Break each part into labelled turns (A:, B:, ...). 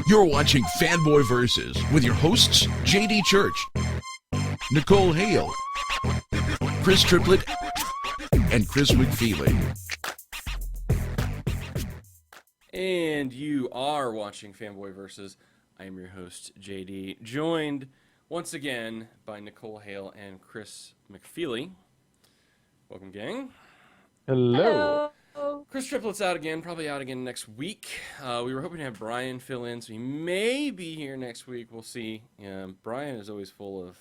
A: You're watching Fanboy Versus with your hosts, JD Church, Nicole Hale, Chris Triplett, and Chris McFeely.
B: And you are watching Fanboy Versus. I am your host, JD, joined once again by Nicole Hale and Chris McFeely. Welcome, gang.
C: Hello.
B: Chris Triplett's out again, probably out again next week. We were hoping to have Brian fill in, so he may be here next week. We'll see. Brian is always full of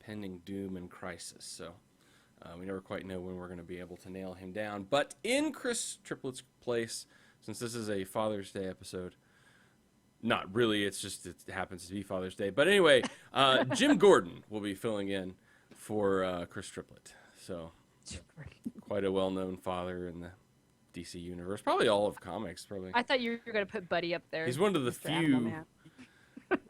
B: pending doom and crisis, so we never quite know when we're going to be able to nail him down. But in Chris Triplett's place, since this is a Father's Day episode, not really, it happens to be Father's Day. But anyway, Jim Gordon will be filling in for Chris Triplett. So, quite a well-known father in the DC universe. Probably all of comics, probably.
C: I thought you were going to put Buddy up there.
B: He's one of the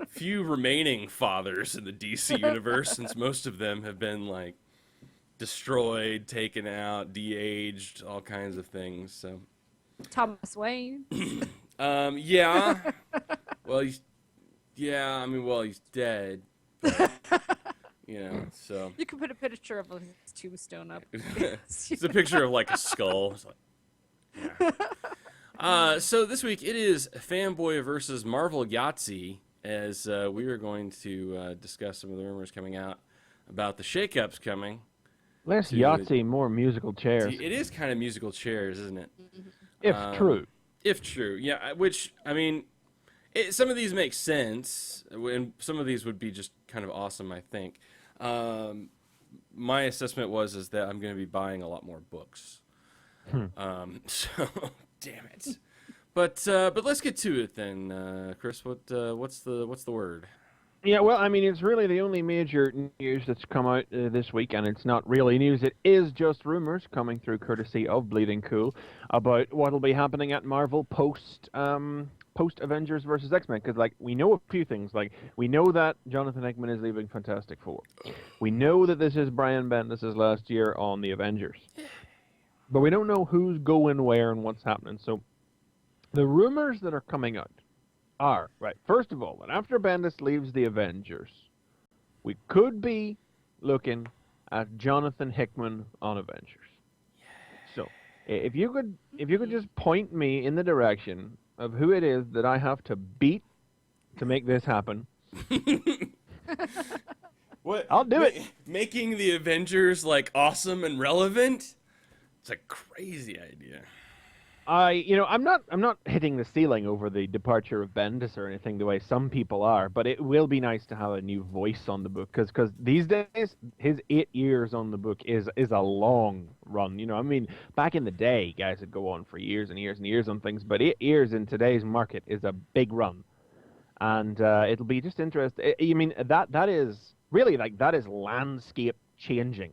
B: few remaining fathers in the DC universe, since most of them have been, like, destroyed, taken out, de-aged, all kinds of things, so...
C: Thomas Wayne.
B: Yeah. Well, he's dead. But, so.
C: You can put a picture of his tombstone up.
B: It's a picture of like a skull. It's like, yeah. So this week it is Fanboy versus Marvel Yahtzee, as we are going to discuss some of the rumors coming out about the shakeups coming.
D: Less Yahtzee, more musical chairs.
B: It is kind of musical chairs, isn't it?
D: If true.
B: If true, yeah. Which, I mean, some of these make sense, and some of these would be just kind of awesome, I think. My assessment is that I'm going to be buying a lot more books. So, damn it. But let's get to it then, Chris. What's the word?
D: Yeah, well, I mean, it's really the only major news that's come out this week, and it's not really news. It is just rumors coming through courtesy of Bleeding Cool about what will be happening at Marvel post Avengers versus X-Men. Because, like, we know a few things. Like, we know that Jonathan Hickman is leaving Fantastic Four. We know that this is Brian Bendis' last year on the Avengers. But we don't know who's going where and what's happening. So, the rumors that are coming out are, right, first of all, that after Bendis leaves the Avengers, we could be looking at Jonathan Hickman on Avengers. So, if you could just point me in the direction of who it is that I have to beat to make this happen.
B: What?
D: I'll do it.
B: Making the Avengers like awesome and relevant? It's a crazy idea.
D: I'm not hitting the ceiling over the departure of Bendis or anything the way some people are, but it will be nice to have a new voice on the book, because these days his 8 years on the book is a long run. I mean, back in the day, guys would go on for years and years and years on things, but 8 years in today's market is a big run, and it'll be just interesting. I mean, that is really that is landscape changing.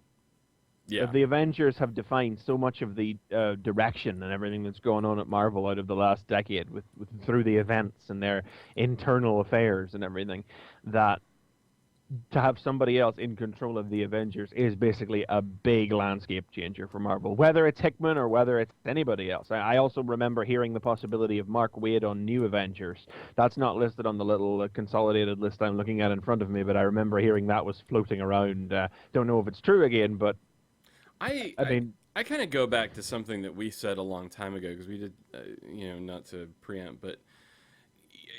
B: Yeah.
D: The Avengers have defined so much of the direction and everything that's going on at Marvel out of the last decade through the events and their internal affairs and everything, that to have somebody else in control of the Avengers is basically a big landscape changer for Marvel, whether it's Hickman or whether it's anybody else. I also remember hearing the possibility of Mark Waid on New Avengers. That's not listed on the little consolidated list I'm looking at in front of me, but I remember hearing that was floating around. Don't know if it's true again, but I mean,
B: I kind of go back to something that we said a long time ago, because we did, not to preempt, but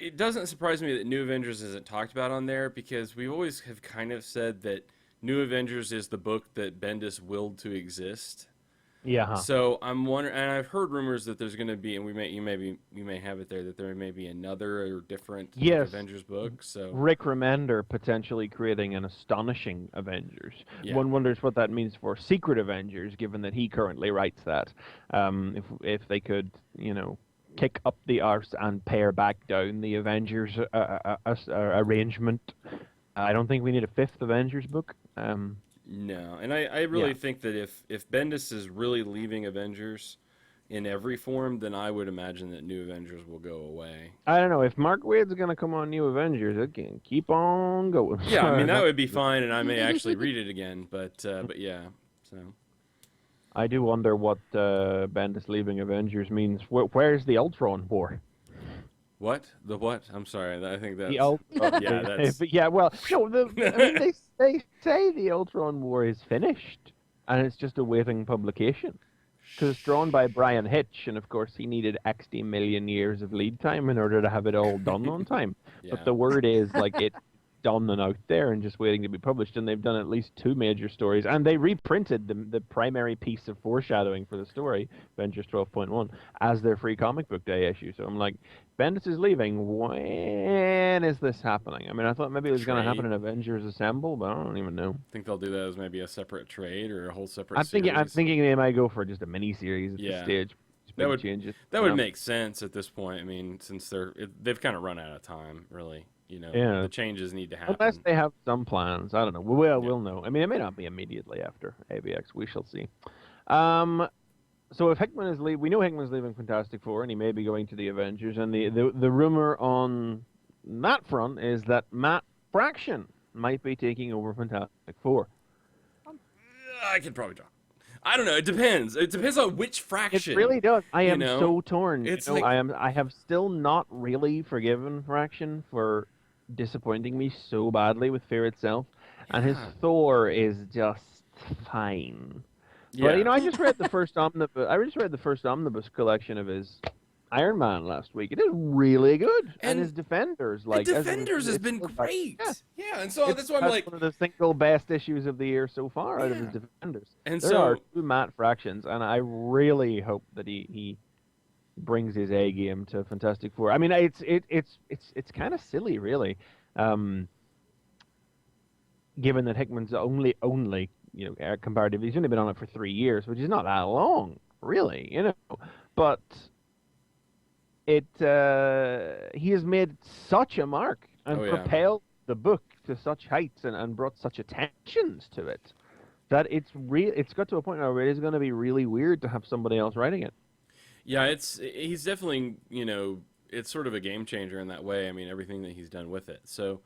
B: it doesn't surprise me that New Avengers isn't talked about on there, because we always have kind of said that New Avengers is the book that Bendis willed to exist.
D: Yeah.
B: So I'm wondering, and I've heard rumors that there's going to be, and you may have it there, that there may be another or different Avengers book. So
D: Rick Remender potentially creating an astonishing Avengers.
B: Yeah.
D: One wonders what that means for Secret Avengers, given that he currently writes that. If they could, kick up the arse and pare back down the Avengers arrangement. I don't think we need a fifth Avengers book.
B: No, and I really think that if Bendis is really leaving Avengers in every form, then I would imagine that New Avengers will go away.
D: I don't know. If Mark Waid's going to come on New Avengers, it can keep on going.
B: Yeah, I mean, that would be fine, and I may actually read it again, but yeah, so.
D: I do wonder what Bendis leaving Avengers means. Where's the Ultron War?
B: What? The what? I'm sorry. I think that's...
D: The Ultron.
B: Yeah, that's...
D: Yeah, well, no, I mean, they say the Ultron War is finished, and it's just awaiting publication. Because it's drawn by Brian Hitch, and of course he needed XD million years of lead time in order to have it all done on time.
B: Yeah.
D: But the word is, like, it's done and out there and just waiting to be published, and they've done at least 2 major stories, and they reprinted the primary piece of foreshadowing for the story, Avengers 12.1, as their free comic book day issue. So I'm like, Bendis is leaving. When is this happening? I mean, I thought maybe it was going to happen in Avengers Assemble, but I don't even know.
B: I think they'll do that as maybe a separate trade or a whole separate
D: I'm
B: series.
D: thinking they might go for just a mini-series at this stage.
B: That would
D: changes.
B: That would make sense at this point. I mean, since they've kind of run out of time, really. You know, the changes need to happen.
D: Unless they have some plans. I don't know. We'll know. I mean, it may not be immediately after AVX. We shall see. So if Hickman is we know Hickman's leaving Fantastic Four, and he may be going to the Avengers. And the rumor on that front is that Matt Fraction might be taking over Fantastic Four.
B: I could probably talk. I don't know. It depends. It depends on which Fraction.
D: It really does. I am so torn.
B: It's
D: like... I have still not really forgiven Fraction for disappointing me so badly with Fear itself, and his Thor is just fine. Yeah. But I just read the first omnibus. I just read the first omnibus collection of his Iron Man last week. It is really good, and his Defenders, like
B: Defenders, has been great. Yeah, and so that's why I'm like
D: one of the single best issues of the year so far out of his Defenders. And there are 2 Matt Fractions, and I really hope that he brings his A game to Fantastic Four. I mean, it's kind of silly, really, given that Hickman's only comparatively, he's only been on it for 3 years, which is not that long, really, but he has made such a mark and propelled the book to such heights and brought such attentions to it that it's got to a point where it is going to be really weird to have somebody else writing it.
B: Yeah, he's definitely, it's sort of a game changer in that way. I mean, everything that he's done with it. So,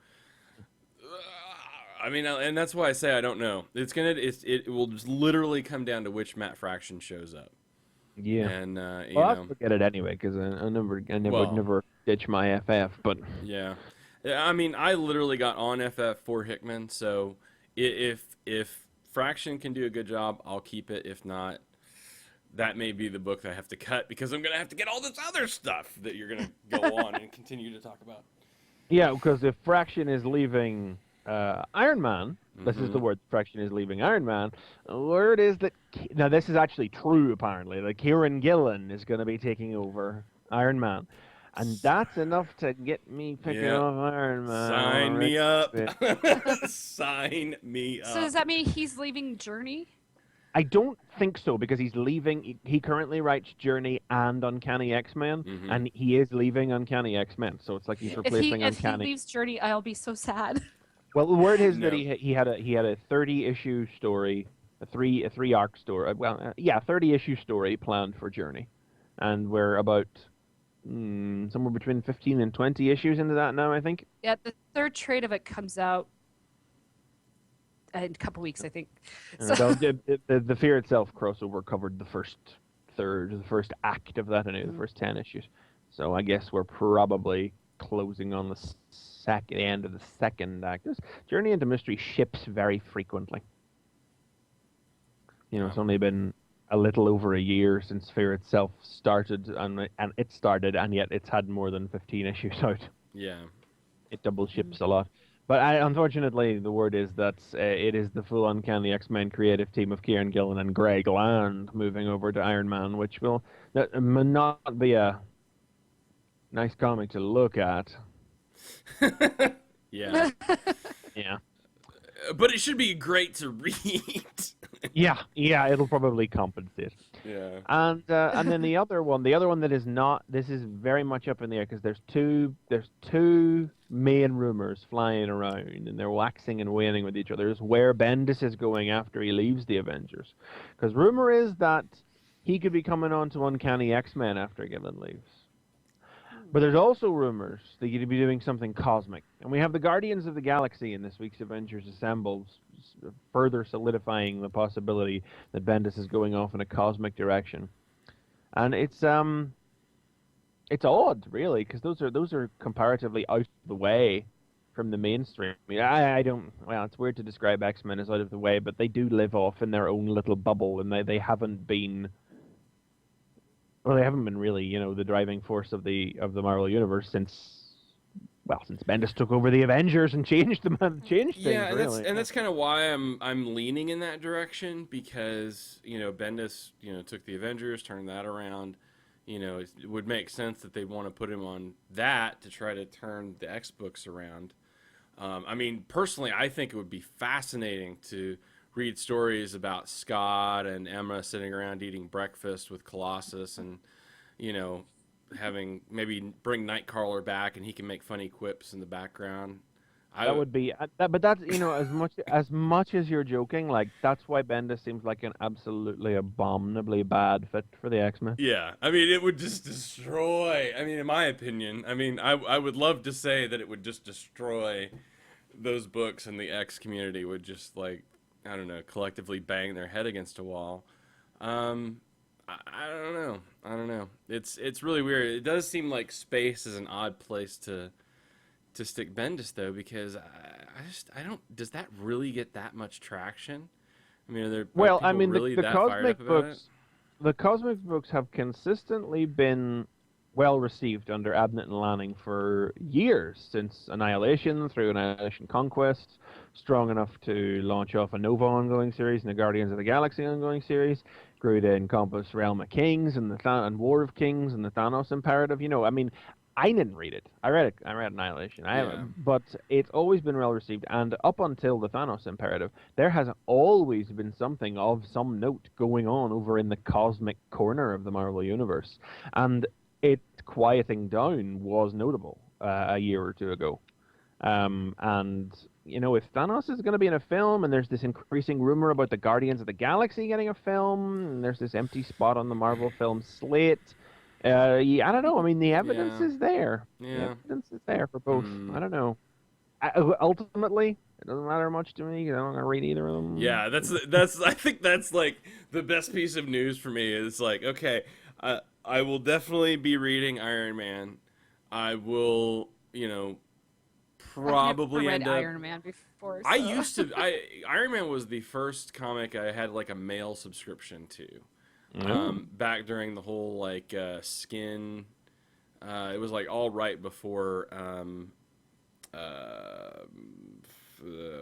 B: I mean, and that's why I say I don't know. It will just literally come down to which Matt Fraction shows up.
D: Yeah.
B: And
D: I'll look at it anyway because I would never ditch my FF. But
B: yeah, I mean, I literally got on FF for Hickman. So if Fraction can do a good job, I'll keep it. If not, that may be the book that I have to cut because I'm gonna have to get all this other stuff that you're gonna go on and continue to talk about.
D: Yeah, because if Fraction is leaving Iron Man, this is the word, Fraction is leaving Iron Man, the word is that, now this is actually true apparently, that Kieran Gillen is going to be taking over Iron Man. And that's enough to get me picking off Iron Man.
B: Sign me up. Sign me up.
C: So does that mean he's leaving Journey?
D: I don't think so, because he's leaving. He currently writes Journey and Uncanny X-Men, and he is leaving Uncanny X-Men. So it's like he's replacing Uncanny.
C: If he leaves Journey, I'll be so sad.
D: Well, the word is that he had a 30-issue story, a three arc story. 30-issue story planned for Journey, and we're about somewhere between 15 and 20 issues into that now, I think.
C: Yeah, the 3rd trade of it comes out in a couple weeks, I think. So...
D: The Fear Itself crossover covered the first third, the first act of that, the first 10 issues. So I guess we're probably closing on the end of the second act. This Journey into Mystery ships very frequently. It's only been a little over a year since Fear Itself started, and yet it's had more than 15 issues out.
B: Yeah.
D: It double ships a lot. But unfortunately, the word is that it is the full Uncanny X-Men creative team of Kieran Gillen and Greg Land moving over to Iron Man, which will not be a nice comic to look at.
B: Yeah.
D: Yeah.
B: But it should be great to read.
D: Yeah, it'll probably compensate.
B: Yeah.
D: And then the other one that is not, this is very much up in the air because there's two main rumors flying around and they're waxing and waning with each other. Is where Bendis is going after he leaves the Avengers. Because rumor is that he could be coming on to Uncanny X-Men after Gillen leaves. But there's also rumors that he'd be doing something cosmic. And we have the Guardians of the Galaxy in this week's Avengers Assemble, further solidifying the possibility that Bendis is going off in a cosmic direction. And it's It's odd, really, because those are comparatively out of the way from the mainstream. I mean, I don't. Well, it's weird to describe X-Men as out of the way, but they do live off in their own little bubble, and they haven't been. Well, they haven't been really, the driving force of the Marvel universe since Bendis took over the Avengers and changed them and changed
B: Yeah,
D: things.
B: and
D: Really,
B: that's kind of why I'm leaning in that direction, because Bendis took the Avengers, turned that around. It would make sense that they want to put him on that to try to turn the X books around. I mean, personally, I think it would be fascinating to read stories about Scott and Emma sitting around eating breakfast with Colossus, and having maybe bring Nightcrawler back and he can make funny quips in the background.
D: that would be. But that's as much as you're joking, like that's why Bendis seems like an absolutely abominably bad fit for the X-Men.
B: Yeah, I mean, it would just destroy. I mean, in my opinion, I would love to say that it would just destroy those books, and the X community would just, like, I don't know, collectively bang their head against a wall. I don't know. I don't know. It's really weird. It does seem like space is an odd place to stick Bendis, though, because I don't. Does that really get that much traction? I mean, are people really
D: the
B: that fired
D: cosmic
B: up about it?
D: books, the cosmic books have consistently been well received under Abnett and Lanning for years, since Annihilation through Annihilation Conquest, strong enough to launch off a Nova ongoing series and a Guardians of the Galaxy ongoing series, grew to encompass Realm of Kings and and War of Kings and the Thanos Imperative. I mean, I didn't read it. I read it. I read Annihilation.
B: Yeah.
D: But it's always been well received, and up until the Thanos Imperative, there has always been something of some note going on over in the cosmic corner of the Marvel Universe, and it quieting down was notable a year or two ago. And if Thanos is going to be in a film, and there's this increasing rumor about the Guardians of the Galaxy getting a film, and there's this empty spot on the Marvel film slate. Yeah, I don't know. I mean, the evidence is there.
B: Yeah.
D: The evidence is there for both. I don't know. Ultimately, it doesn't matter much to me. I don't want to read either of them.
B: Yeah, that's. I think that's like the best piece of news for me. Is like, okay, I will definitely be reading Iron Man. I will, probably
C: I've never read
B: end up.
C: Iron Man before.
B: I
C: so-
B: used to. Iron Man was the first comic I had like a mail subscription to. Back during the whole like Skin. It was like all right before.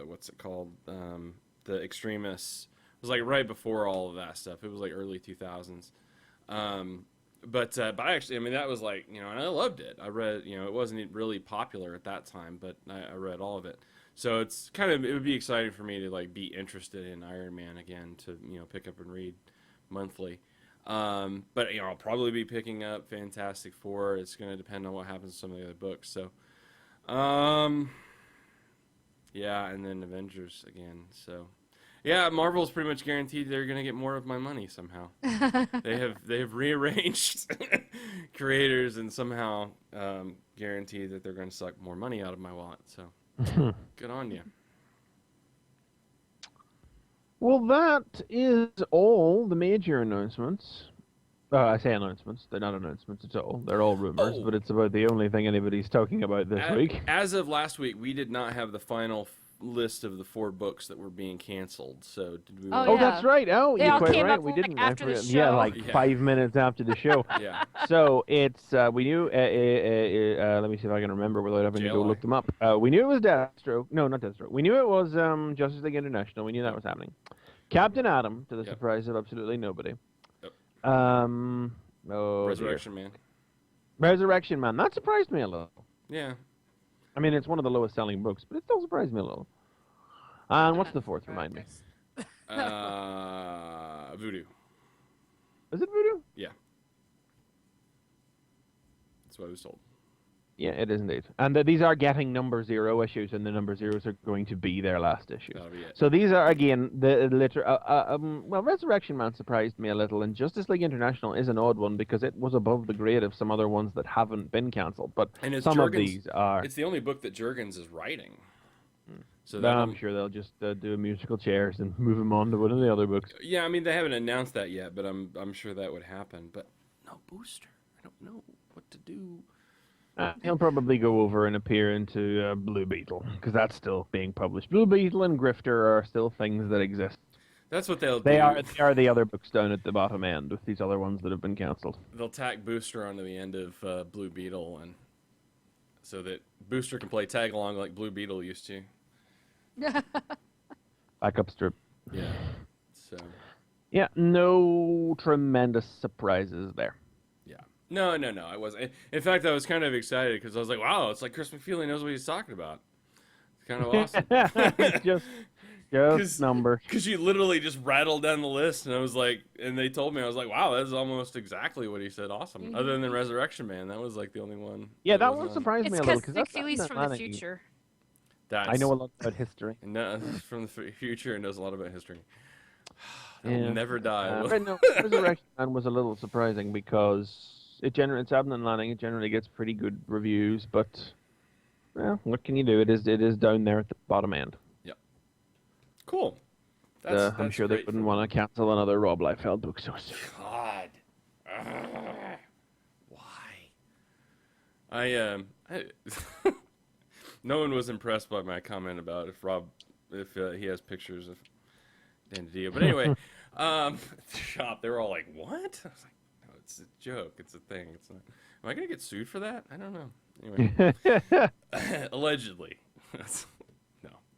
B: What's it called? The Extremists. It was like right before all of that stuff. It was like early 2000s. But I actually, I mean, that was like, and I loved it. I read, it wasn't really popular at that time, but I read all of it. So it's it would be exciting for me to like be interested in Iron Man again, to, pick up and read monthly. But I'll probably be picking up Fantastic Four. It's going to depend on what happens to some of the other books. So, yeah, and then Avengers again. So, yeah, Marvel's pretty much guaranteed they're going to get more of my money somehow. They have rearranged creators and somehow guaranteed that they're going to suck more money out of my wallet. So, good on you.
D: Well, that is all the major announcements. I say announcements. They're not announcements at all. They're all rumors, but it's about the only thing anybody's talking about this week.
B: As of last week, we did not have the final list of the 4 books that were being canceled. So did we?
C: Oh, yeah.
D: That's right. Oh,
C: They
D: you're
C: all
D: quite
C: came
D: right.
C: up,
D: We
C: like,
D: didn't
C: after the
D: Yeah,
C: show.
D: like
B: Yeah.
D: 5 minutes after the show.
B: Yeah.
D: So it's we knew. Let me see if I can remember without having to go
B: JLI.
D: look them up. We knew it was Deathstroke. No, not Deathstroke. We knew it was Justice League International. We knew that was happening. Captain Atom, to the surprise of absolutely nobody.
B: Yep.
D: Oh,
B: Resurrection Man.
D: Resurrection Man. That surprised me a little.
B: Yeah.
D: I mean, it's one of the lowest selling books, but it still surprised me a little. And what's the fourth? Remind me.
B: Voodoo.
D: Is it Voodoo?
B: Yeah. That's what I was told.
D: Yeah, it is indeed. And these are getting number 0 issues, and the number 0s are going to be their last issue.
B: That'll be it.
D: So these are, again, well, Resurrection Man surprised me a little, and Justice League International is an odd one because it was above the grade of some other ones that haven't been cancelled. But
B: And
D: some of these are.
B: It's the only book that Jurgens is writing. So
D: I'm sure they'll just do Musical Chairs and move them on to one of the other books.
B: Yeah, I mean, they haven't announced that yet, but I'm sure that would happen. But no booster. I don't know. what to do.
D: He'll probably go over and appear into Blue Beetle, because that's still being published. Blue Beetle and Grifter are still things that exist.
B: That's what they'll
D: They
B: do.
D: are the other books down at the bottom end with these other ones that have been cancelled.
B: They'll tack Booster onto the end of Blue Beetle, and so that Booster can play tag along like Blue Beetle used to.
D: Backup strip.
B: Yeah. So.
D: Yeah, no tremendous surprises there.
B: Yeah. No. I wasn't. In fact, I was kind of excited because I was like, wow, it's like Chris McFeely knows what he's talking about. It's kind of awesome.
D: just numbers.
B: Because you literally just rattled down the list, and I was like, and they told me, I was like, wow, that's almost exactly what he said. Awesome. Other than Resurrection Man, that was like the only one.
D: Yeah, that one surprised me
C: It's
D: a little.
C: because
D: That's
C: McFeely's
D: not
C: from the
D: letting you-
C: future.
D: I know a lot about history.
B: No, from the future and knows a lot about history.
D: Yeah.
B: They'll never die.
D: But no, Resurrection Man was a little surprising because it's Abnett Lanning. It generally gets pretty good reviews, but well, what can you do? It is down there at the bottom end.
B: Cool.
D: I'm sure they wouldn't want to cancel another Rob Liefeld book so soon.
B: God. Why? No one was impressed by my comment about if he has pictures of Dan DiDio. But anyway, the shop, they were all like, what? I was like, no, it's a joke. It's a thing. It's not. Am I going to get sued for that? I don't know. Anyway. Allegedly. No,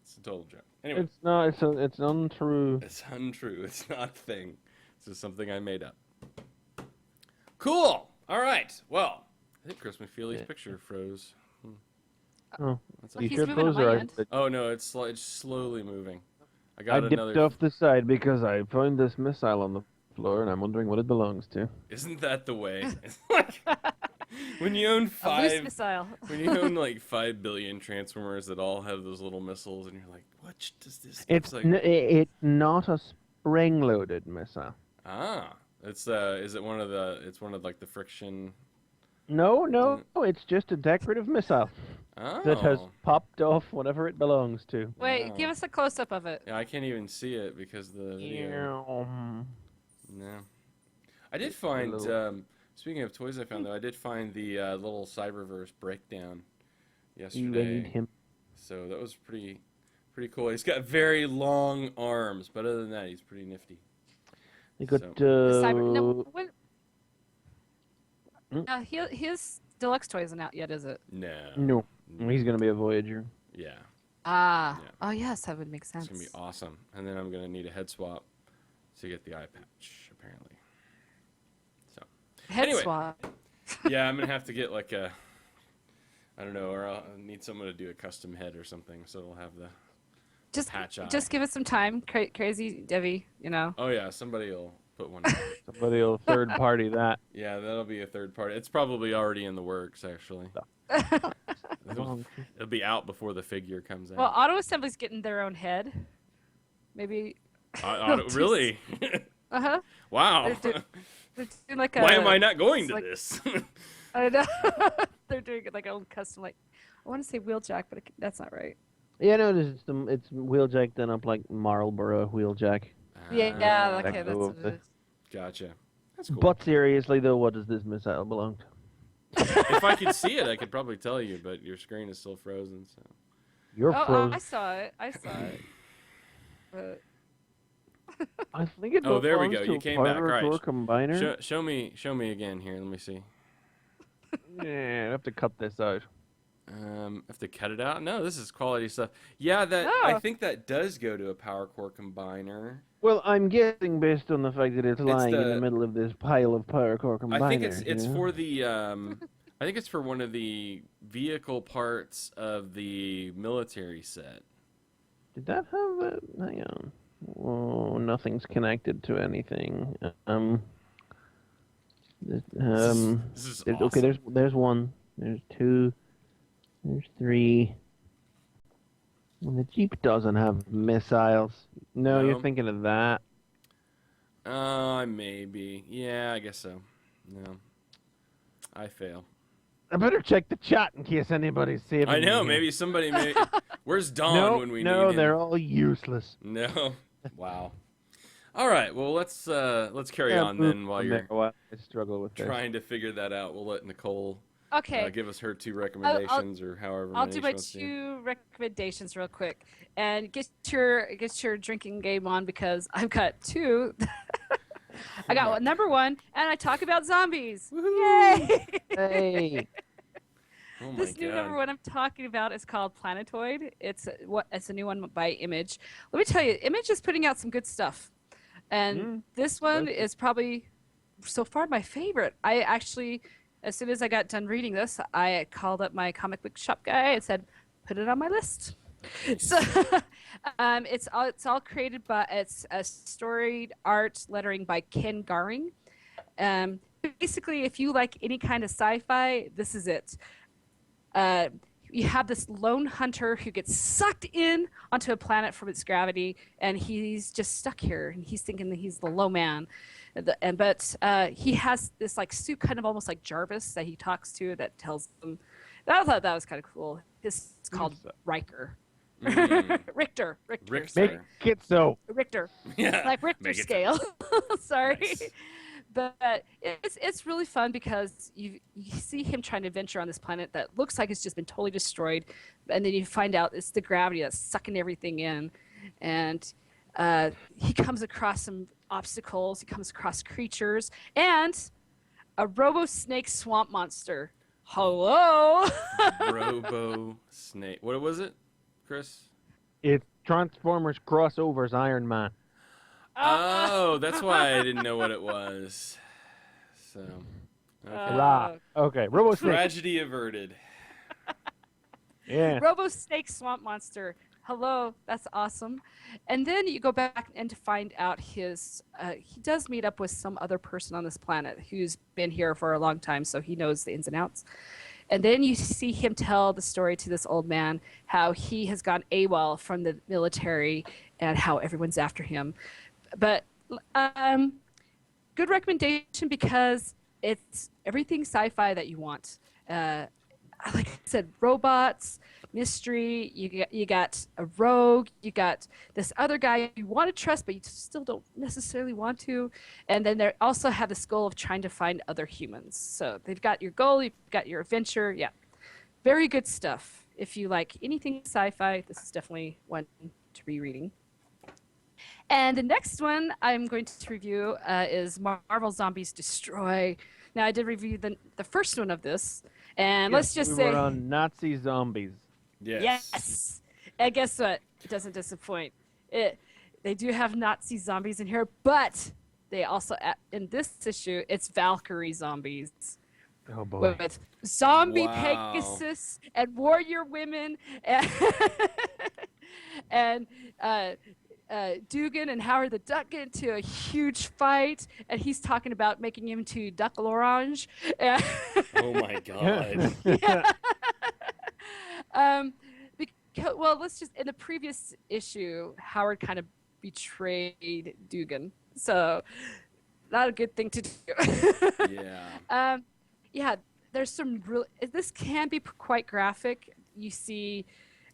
B: it's a total joke. Anyway.
D: It's not. It's untrue.
B: It's untrue. It's not a thing. This is something I made up. Cool. All right. Well, I think Chris McFeely's picture froze.
D: Oh,
B: That's
C: Well,
D: you
C: he's
D: sure
C: moving
D: those
C: on
D: are?
C: my end.
B: Oh no, it's slowly moving. I
D: I
B: got
D: dipped
B: another.
D: off the side because I found this missile on the floor, and I'm wondering what it belongs to.
B: Isn't that the way? It's like when you own
C: A loose missile.
B: when you own like 5 billion Transformers that all have those little missiles, and you're like, what does this?
D: It's
B: like?
D: it's not a spring-loaded missile.
B: It's is it one of the? It's one of like the friction.
D: No, it's just a decorative missile
B: Oh.
D: that has popped off whatever it belongs to.
C: Wait,
B: Wow.
C: give us a close up of it.
B: Yeah, I can't even see it because the video. No. I did find, speaking of toys I found, though, I did find the little Cyberverse breakdown yesterday.
D: Him.
B: So that was pretty cool. He's got very long arms, but other than that, he's pretty nifty.
D: They got
C: The Cyber. No, what?
D: Hmm?
C: His deluxe toy isn't out yet, is it?
D: No, he's gonna be a Voyager.
B: Yeah.
C: Ah.
B: Yeah.
C: Oh yes, that would make sense.
B: It's going to be awesome. And then I'm going to need a head swap to get the eye patch, apparently. So.
C: Head
B: Anyway.
C: swap.
B: Yeah, I'm going to have to get like a, I don't know, or I'll need someone to do a custom head or something so it'll have the patch eye.
C: Just give it some time. Crazy Debbie, you know.
B: Oh yeah, somebody will put one in.
D: Somebody will third party that.
B: Yeah, that'll be a third party. It's probably already in the works, actually. It'll be out before the figure comes out.
C: Well, Auto Assembly's getting their own head. Maybe.
B: Really?
C: Uh-huh.
B: Wow.
C: They're doing like a.
B: Why am I not going
C: it's
B: to
C: like-
B: this?
C: I know. They're doing it like a own custom, like I want to say Wheeljack, but that's not right.
D: Yeah, no, it's wheeljack done up like Marlboro wheeljack.
C: Yeah, okay,
D: That
C: that's
D: go
C: what
D: with
C: it
D: it.
C: is.
B: Gotcha. That's cool.
D: But seriously though, what does this missile belong to?
B: If I could see it, I could probably tell you, but your screen is still frozen. So.
D: You're
C: Oh,
D: frozen.
C: I saw it. But
D: I think it
B: Oh, there we
D: belongs
B: go.
D: to
B: You
D: a
B: came back,
D: power
B: right.
D: core combiner.
B: Show me again here. Let me see.
D: Yeah, I have to cut this out.
B: Have to cut it out. No, this is quality stuff. Yeah, I
C: Oh.
B: think that does go to a power core combiner.
D: Well, I'm guessing based on the fact that it's lying in
B: the-
D: the middle of this pile of power core combiners.
B: I think it's
D: you know?
B: for the I think it's for one of the vehicle parts of the military set.
D: Did that have a... Hang on. Oh, nothing's connected to anything.
B: This is
D: Okay,
B: awesome.
D: there's one. There's two. There's three. Well, the Jeep doesn't have missiles. No,
B: No.
D: you're thinking of that.
B: Maybe. Yeah, I guess so. No. I fail.
D: I better check the chat in case anybody's saving
B: I know,
D: me.
B: maybe somebody may. Where's Dawn
D: No,
B: when we
D: no,
B: need him?
D: they're all useless.
B: No. Wow. All right. Well, let's carry on then while you're
D: I struggle with this.
B: trying to figure that out. We'll let Nicole
C: Okay.
B: give us her 2 recommendations or however many
C: I'll do
B: she
C: my
B: wants to.
C: 2 recommendations real quick, and get your drinking game on because I've got 2. I got number 1, and I talk about zombies. Yay!
D: Hey.
B: Oh my
C: This new
B: God.
C: number 1 I'm talking about is called Planetoid. It's a new one by Image. Let me tell you, Image is putting out some good stuff, and this one is probably so far my favorite. I actually, as soon as I got done reading this, I called up my comic book shop guy and said, "Put it on my list." So, it's all created by it's a storied art lettering by Ken Garing. Basically, if you like any kind of sci-fi, this is it. You have this lone hunter who gets sucked in onto a planet from its gravity, and he's just stuck here, and he's thinking that he's the low man. But he has this like suit, kind of almost like Jarvis, that he talks to that tells him. I thought that was kind of cool. It's called Riker. Richter.
D: Make it so.
C: Richter.
B: Yeah.
C: Like Richter
B: Make it
C: scale. Sorry.
B: Nice.
C: But it's really fun because you see him trying to venture on this planet that looks like it's just been totally destroyed, and then you find out it's the gravity that's sucking everything in, and he comes across some obstacles. He comes across creatures and a robo snake swamp monster. Hello.
B: Robo Snake. What was it, Chris?
D: It's Transformers crossovers Iron Man.
B: Oh, that's why I didn't know what it was. So, okay.
D: Okay, Robo Snake.
B: Tragedy averted.
D: Yeah.
C: Robo Snake Swamp Monster. Hello, that's awesome. And then you go back and to find out he does meet up with some other person on this planet who's been here for a long time, so he knows the ins and outs. And then you see him tell the story to this old man, how he has gone AWOL from the military and how everyone's after him. But good recommendation because it's everything sci-fi that you want. Like I said, robots, mystery. You got a rogue. You got this other guy you want to trust, but you still don't necessarily want to. And then they also have this goal of trying to find other humans. So they've got your goal. You've got your adventure. Yeah, very good stuff. If you like anything sci-fi, this is definitely one to be reading. And the next one I'm going to review is Marvel Zombies Destroy. Now, I did review the first one of this, and let's just say...
D: we're on Nazi zombies.
B: Yes.
C: And guess what? It doesn't disappoint. They do have Nazi zombies in here, but they also, in this issue, it's Valkyrie zombies.
D: Oh, boy.
C: With zombie
B: Wow.
C: Pegasus and warrior women and Dugan and Howard the Duck get into a huge fight, and he's talking about making him into Duck L'Orange.
B: Oh my God.
C: Because, well, let's just, in the previous issue, Howard kind of betrayed Dugan, so not a good thing to do.
B: Yeah.
C: Yeah, there's some real. This can be quite graphic. You see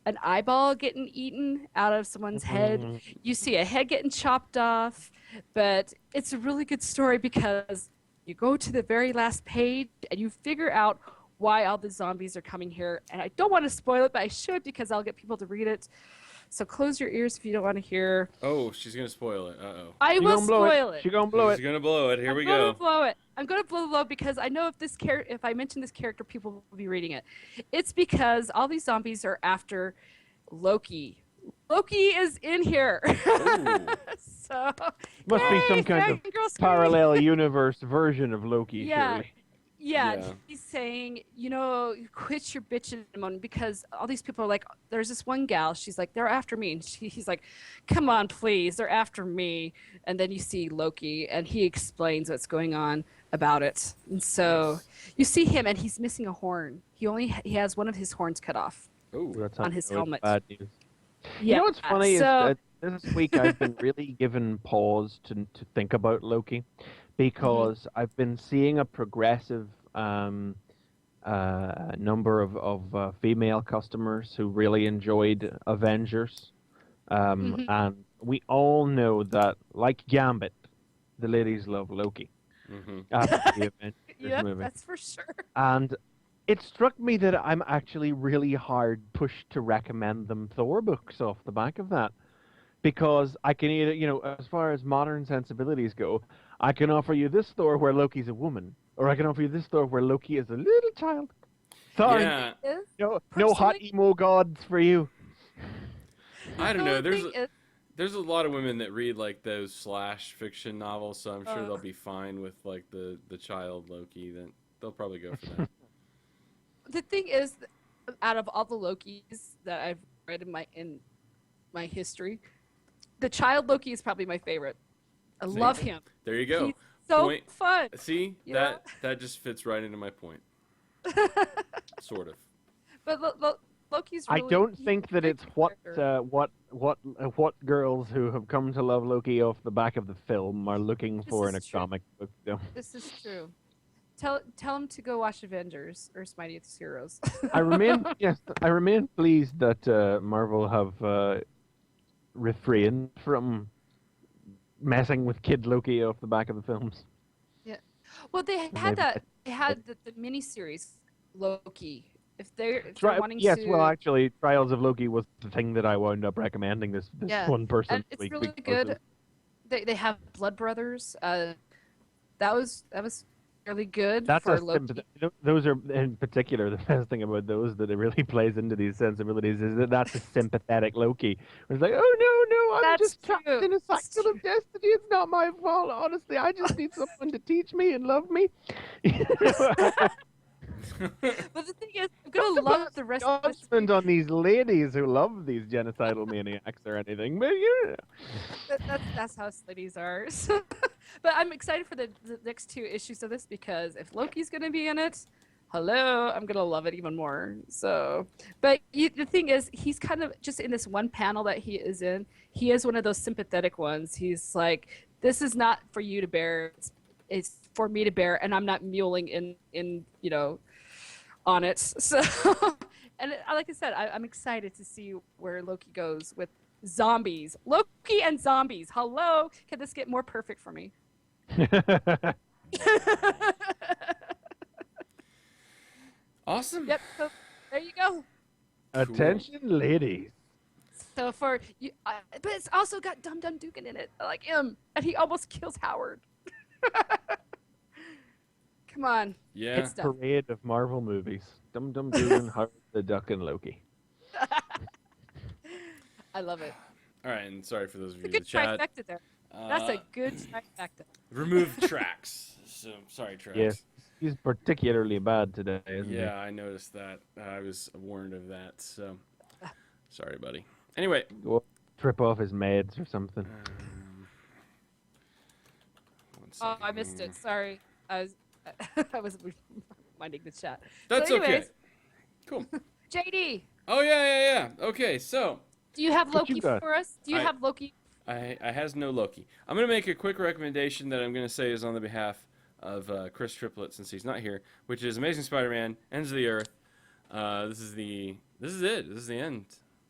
C: an eyeball getting eaten out of someone's head. You see a head getting chopped off. But it's a really good story because you go to the very last page and you figure out why all the zombies are coming here. And I don't want to spoil it, but I should because I'll get people to read it. So close your ears if you don't want to hear.
B: Oh, she's going to spoil it. Uh-oh.
C: I will spoil it.
D: She's going to blow it.
B: She's going to blow it. Here we
C: I'm gonna
B: go.
C: blow it. I'm gonna blow the load because I know if I mention this character, people will be reading it. It's because all these zombies are after Loki. Loki is in here. So
D: Must be some kind of parallel universe version of Loki,
C: Yeah.
D: surely.
C: Yeah, he's saying, quit your bitching a moment because all these people are like, there's this one gal, she's like, they're after me. And he's like, come on, please, they're after me. And then you see Loki, and he explains what's going on about it. And so you see him, and he's missing a horn. He has one of his horns cut off
D: That's
C: on his
D: how it's
C: helmet.
D: bad news.
C: Yeah.
D: You know what's funny
C: so,
D: is that this week I've been really given pause to think about Loki because I've been seeing a progressive number of female customers who really enjoyed Avengers. And we all know that, like Gambit, the ladies love Loki.
B: Mm-hmm.
D: After the Avengers
C: Yep,
D: movie.
C: that's for sure.
D: And it struck me that I'm actually really hard pushed to recommend them Thor books off the back of that. Because I can either, as far as modern sensibilities go, I can offer you this Thor where Loki's a woman, or I can offer you this Thor where Loki is a little child. Sorry,
B: Yeah,
C: Is-
D: no hot
C: personally-
D: emo gods for you.
B: I don't know.
C: the thing is-
B: There's a lot of women that read like those slash fiction novels, so I'm sure
C: Oh.
B: they'll be fine with like the child Loki. Then they'll probably go for that.
C: the thing is, out of all the Lokis that I've read in my history, the child Loki is probably my favorite. I
B: See?
C: love him.
B: There you go.
C: He's so
B: Point.
C: fun.
B: See,
C: You know?
B: that just fits right into my point. Sort of.
C: But Loki's
D: I
C: really,
D: don't
C: he's
D: think
C: a
D: that
C: great
D: it's what
C: character.
D: what girls who have come to love Loki off the back of the film are looking
C: This
D: for in a
C: is true.
D: comic book. Though.
C: This is true. Tell him to go watch Avengers or Mightiest Heroes.
D: I remain pleased that Marvel have refrained from messing with Kid Loki off the back of the films.
C: Well, they had the miniseries Loki. If they're wanting
D: yes,
C: to,
D: well, actually, Trials of Loki was the thing that I wound up recommending this
C: Yeah,
D: one person.
C: and it's
D: week
C: really
D: because
C: good.
D: of-
C: They have Blood Brothers. That was really good
D: That's
C: for
D: a
C: Loki.
D: those are in particular the best thing about those that it really plays into these sensibilities is that that's a sympathetic Loki. It's like, oh no, I'm
C: That's
D: just trapped
C: true.
D: in a
C: That's
D: cycle of destiny. It's not my fault. Honestly, I just need someone to teach me and love me.
C: But the thing is, I'm gonna love the rest of this.
D: Judgment on these ladies who love these genocidal maniacs or anything, but
C: That's how ladies are. So, but I'm excited for the next 2 issues of this because if Loki's gonna be in it, hello, I'm gonna love it even more. So, but the thing is, he's kind of just in this one panel that he is in. He is one of those sympathetic ones. He's like, this is not for you to bear. It's for me to bear, and I'm not muling in on it. So, and like I said, I'm excited to see where Loki goes with zombies. Loki and zombies. Hello, can this get more perfect for me?
B: Awesome.
C: Yep. So there you go.
D: attention, ladies.
C: So for you, but it's also got Dum Dum Dugan in it. I like him, and he almost kills Howard. Come on.
B: Yeah.
C: Good stuff.
D: Parade of Marvel movies. Dum Dum Dugan, Howard the Duck, and Loki.
C: I love it.
B: All right, and sorry for those of you
C: It's a
B: in the
C: good
B: chat.
C: trifecta there. That's a good trifecta.
B: Remove tracks. So sorry, tracks.
D: Yes, he's particularly bad today, isn't he?
B: Yeah, I noticed that. I was warned of that. So sorry, buddy. Anyway,
D: Go trip off his meds or something.
B: one
C: Oh, I
B: second
C: missed
B: here.
C: it. Sorry. I was minding the chat.
B: That's
C: So
B: okay.
C: anyways,
B: Cool.
C: JD,
B: Oh yeah. Okay, so
C: do you have
D: What you
C: Loki
D: got?
C: for us? Do you
B: I-
C: have Loki?
B: I has no Loki. I'm gonna make a quick recommendation that I'm gonna say is on the behalf of Chris Triplett since he's not here, which is Amazing Spider-Man: Ends of the Earth. This is it. This is the end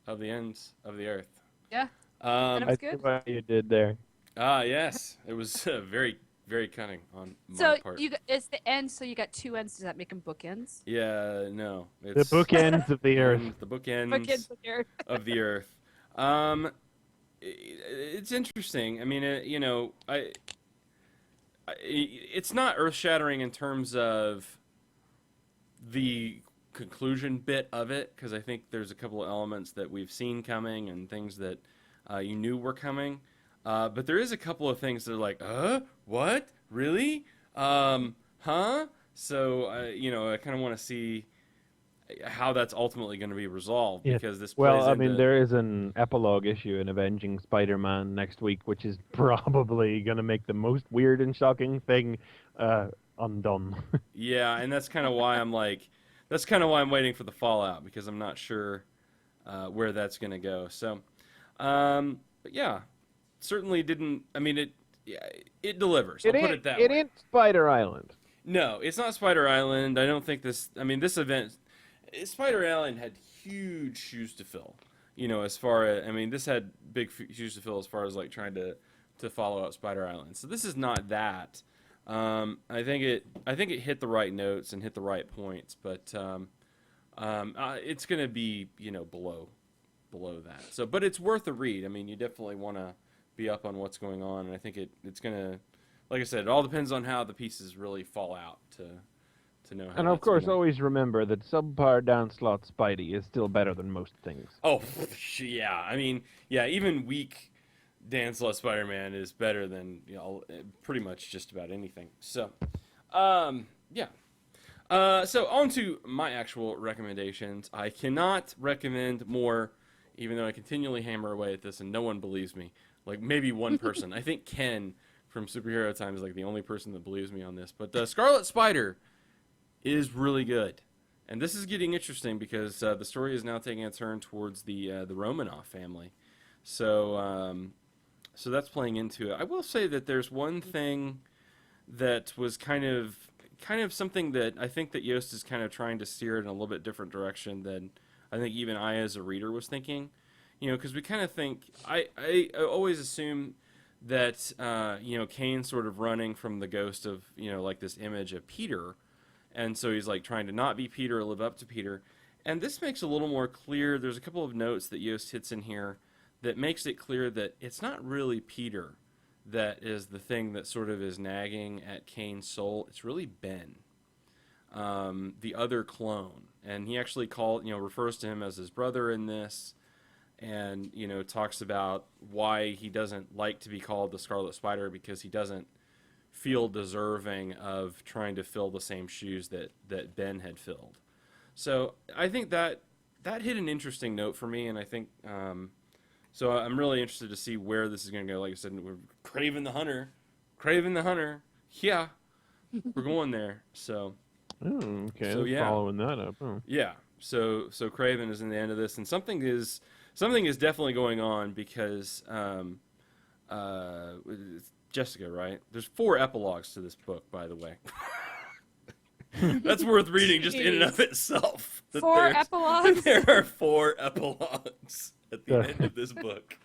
B: of the ends of the Earth.
C: Yeah.
B: Um,
C: And it was
D: I
C: good?
D: see what you did there.
B: yes, it was very very cunning on my
C: So
B: part.
C: it's the end. So you got 2 ends. Does that make them bookends?
B: Yeah, no,
D: The
B: it's
D: bookends of the earth.
B: the bookends
C: Bookends of the earth.
B: of the Earth. It's interesting. I mean, it's not earth-shattering in terms of the conclusion bit of it, because I think there's a couple of elements that we've seen coming and things that you knew were coming. But there is a couple of things that are like, what? Really? Huh? So, I kind of want to see how that's ultimately going to be resolved,
D: Yeah.
B: because this
D: Well,
B: plays
D: I mean,
B: into-
D: there is an epilogue issue in Avenging Spider-Man next week, which is probably going to make the most weird and shocking thing undone.
B: Yeah, and that's kind of why I'm waiting for the fallout, because I'm not sure where that's going to go. So, but yeah, certainly didn't. I mean, it delivers. I'll put it that
D: it
B: way.
D: ain't Spider Island.
B: No, it's not Spider Island. I don't think this. I mean, this event, Spider Island had huge shoes to fill. as far as, I mean, this had big shoes to fill as far as like trying to follow up Spider Island. So this is not that. I think it hit the right notes and hit the right points, but it's going to be below that. So, but it's worth a read. I mean, you definitely want to be up on what's going on, and I think it's going to, like I said, it all depends on how the pieces really fall out to know how.
D: And of course, always remember that subpar down slot Spidey is still better than most things.
B: Oh, yeah. I mean, yeah, even weak Dan Slott Spider-Man is better than pretty much just about anything. So, yeah. So on to my actual recommendations. I cannot recommend more, even though I continually hammer away at this and no one believes me. Like maybe one person. I think Ken from Superhero Time is like the only person that believes me on this. But Scarlet Spider is really good. And this is getting interesting because the story is now taking a turn towards the Romanoff family. So so that's playing into it. I will say that there's one thing that was kind of something that I think that Yost is kind of trying to steer in a little bit different direction than I think even I as a reader was thinking. Because we kind of think, I always assume that, Kane's sort of running from the ghost of, like this image of Peter. And so he's like trying to not be Peter or live up to Peter. And this makes a little more clear. There's a couple of notes that Yost hits in here that makes it clear that it's not really Peter that is the thing that sort of is nagging at Kane's soul. It's really Ben, the other clone. And he actually refers to him as his brother in this. And, talks about why he doesn't like to be called the Scarlet Spider because he doesn't feel deserving of trying to fill the same shoes that Ben had filled. So I think that hit an interesting note for me, and I think so I'm really interested to see where this is going to go. Like I said, we're Craven the Hunter, yeah, we're going there. So
D: okay,
B: so yeah,
D: following that up.
B: Yeah, so Craven is in the end of this, and something is definitely going on because Jessica, right? There's 4 epilogues to this book, by the way. That's worth reading just in and of itself.
C: 4 epilogues?
B: There are 4 epilogues at the end of this book.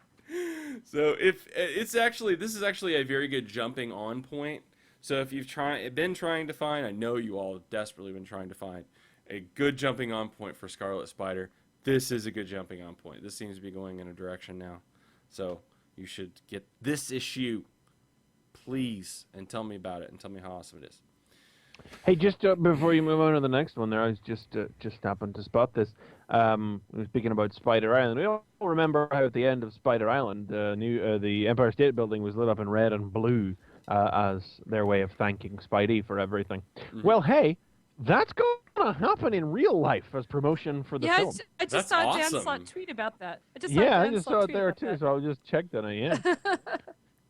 B: So this is actually a very good jumping on point. So if you've been trying to find, I know you all have desperately been trying to find a good jumping on point for Scarlet Spider, this is a good jumping on point. This seems to be going in a direction now. So you should get this issue, please, and tell me about it and tell me how awesome it is.
D: Hey, just before you move on to the next one there, I was just happened to spot this. We were speaking about Spider Island. We all remember how at the end of Spider Island, the Empire State Building was lit up in red and blue as their way of thanking Spidey for everything. Mm-hmm. Well, hey, that's going to happen in real life as promotion for the film.
C: I just saw Dan Slott tweet about that.
D: I just saw it there too, so I'll just check that.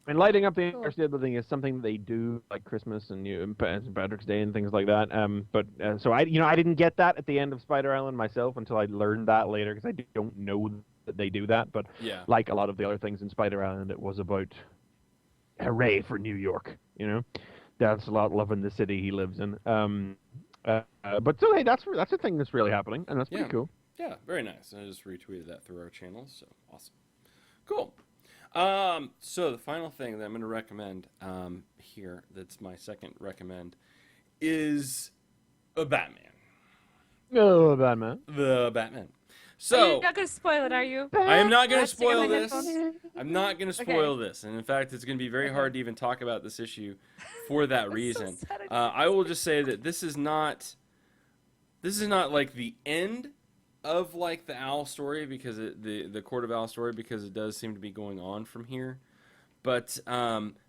D: And lighting up the Empire State Building is something that they do like Christmas and St. Patrick's Day and things like that. So I didn't get that at the end of Spider Island myself until I learned that later because I don't know that they do that. But like a lot of the other things in Spider Island, it was about hooray for New York. That's a lot loving the city he lives in. But so hey, that's a thing that's really happening, and that's pretty cool.
B: Yeah, very nice. I just retweeted that through our channels, so awesome. Cool. So the final thing that I'm going to recommend here, that's my second recommend, is a Batman.
D: Oh, Batman.
B: The Batman. So
C: you're not going to spoil it, are you?
B: I am not going to spoil this. I'm not going to spoil this, and in fact, it's going to be very hard to even talk about this issue for that reason.
C: So
B: I will just say that this is not like the end of like the Owl story because the Court of Owl story because it does seem to be going on from here, but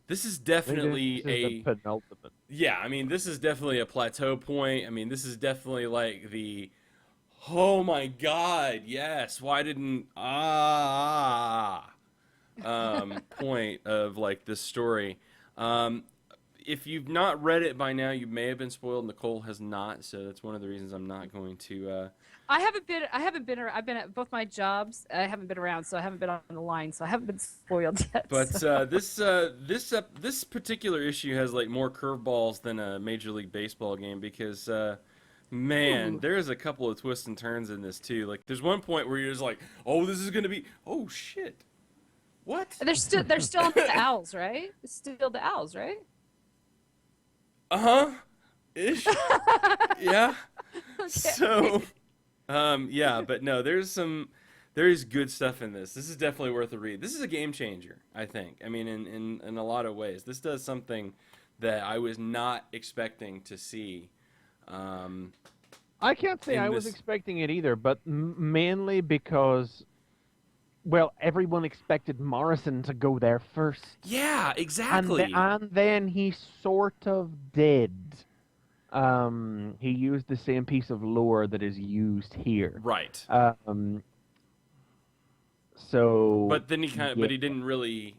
B: this is definitely
D: the penultimate.
B: Yeah, I mean this is definitely a plateau point. I mean this is definitely like the oh my god yes why didn't point of like this story. If you've not read it by now, you may have been spoiled. Nicole has not, so that's one of the reasons I'm not going to.
C: I haven't been. I've been at both my jobs. I haven't been around, so I haven't been on the line, so I haven't been spoiled yet.
B: But this particular issue has like more curveballs than a Major League Baseball game because Man, there's a couple of twists and turns in this too. Like, there's one point where you're just like, "Oh, this is gonna be, oh shit, what?"
C: And they're still the owls, right? It's still the owls, right?
B: Ish. Yeah. So, yeah, but no, there is good stuff in this. This is definitely worth a read. This is a game changer, I think. I mean, in a lot of ways, this does something that I was not expecting to see.
D: I can't say I was expecting it either, but mainly because, well, everyone expected Morrison to go there first.
B: Yeah, exactly.
D: And then he sort of did. He used the same piece of lore that is used here.
B: Right.
D: So.
B: But then but he didn't really.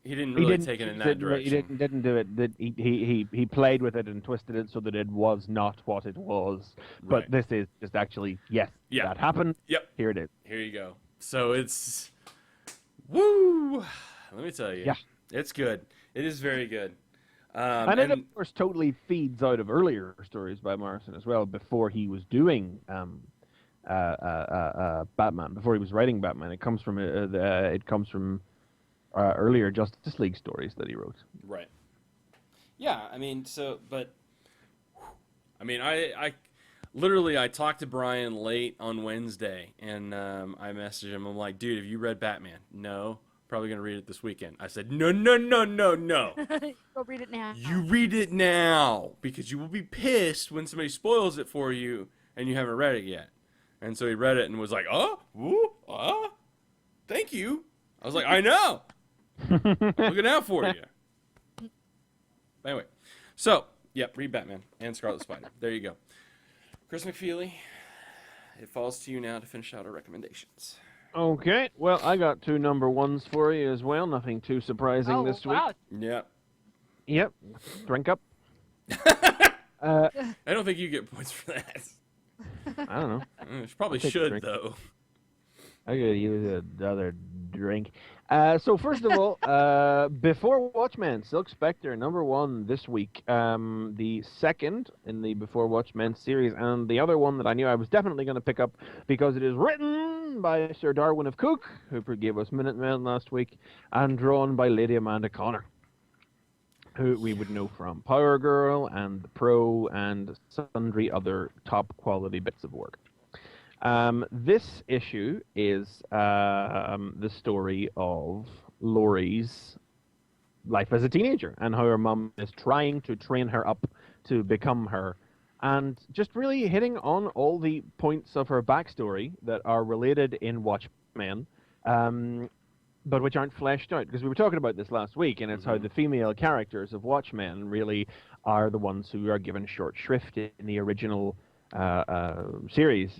B: He didn't take it in that direction.
D: He didn't do it. He played with it and twisted it so that it was not what it was.
B: Right.
D: But this is just actually, yes, that happened.
B: Yep.
D: Here it is.
B: Here you go. So it's, woo! Let me tell you.
D: Yeah.
B: It's good. It is very good.
D: And it, of course, totally feeds out of earlier stories by Morrison as well, before he was doing Batman, before he was writing Batman. It comes from earlier Justice League stories that he wrote.
B: Right. Yeah, I mean, I literally, I talked to Brian late on Wednesday, and I messaged him. I'm like, dude, have you read Batman? No. Probably going to read it this weekend. I said, no.
C: Go read it now.
B: You read it now, because you will be pissed when somebody spoils it for you, and you haven't read it yet. And so he read it and was like, thank you. I was like, I know. Looking out for you. Anyway, so, yep, read Batman and Scarlet Spider. There you go. Chris McFeely, it falls to you now to finish out our recommendations.
D: Okay, well, I got 2 number 1s for you as well. Nothing too surprising this week.
B: Yep.
D: Yep. Drink up.
B: I don't think you get points for that.
D: I don't know.
B: You probably should, though.
D: I could use another drink. So first of all, Before Watchmen, Silk Spectre, number 1 this week. The second in the Before Watchmen series, and the other one that I knew I was definitely going to pick up because it is written by Sir Darwin of Cook, who gave us Minutemen last week, and drawn by Lady Amanda Connor, who we would know from Power Girl and The Pro and sundry other top quality bits of work. This issue is the story of Laurie's life as a teenager and how her mum is trying to train her up to become her, and just really hitting on all the points of her backstory that are related in Watchmen, but which aren't fleshed out. Because we were talking about this last week, and it's how the female characters of Watchmen really are the ones who are given short shrift in the original series.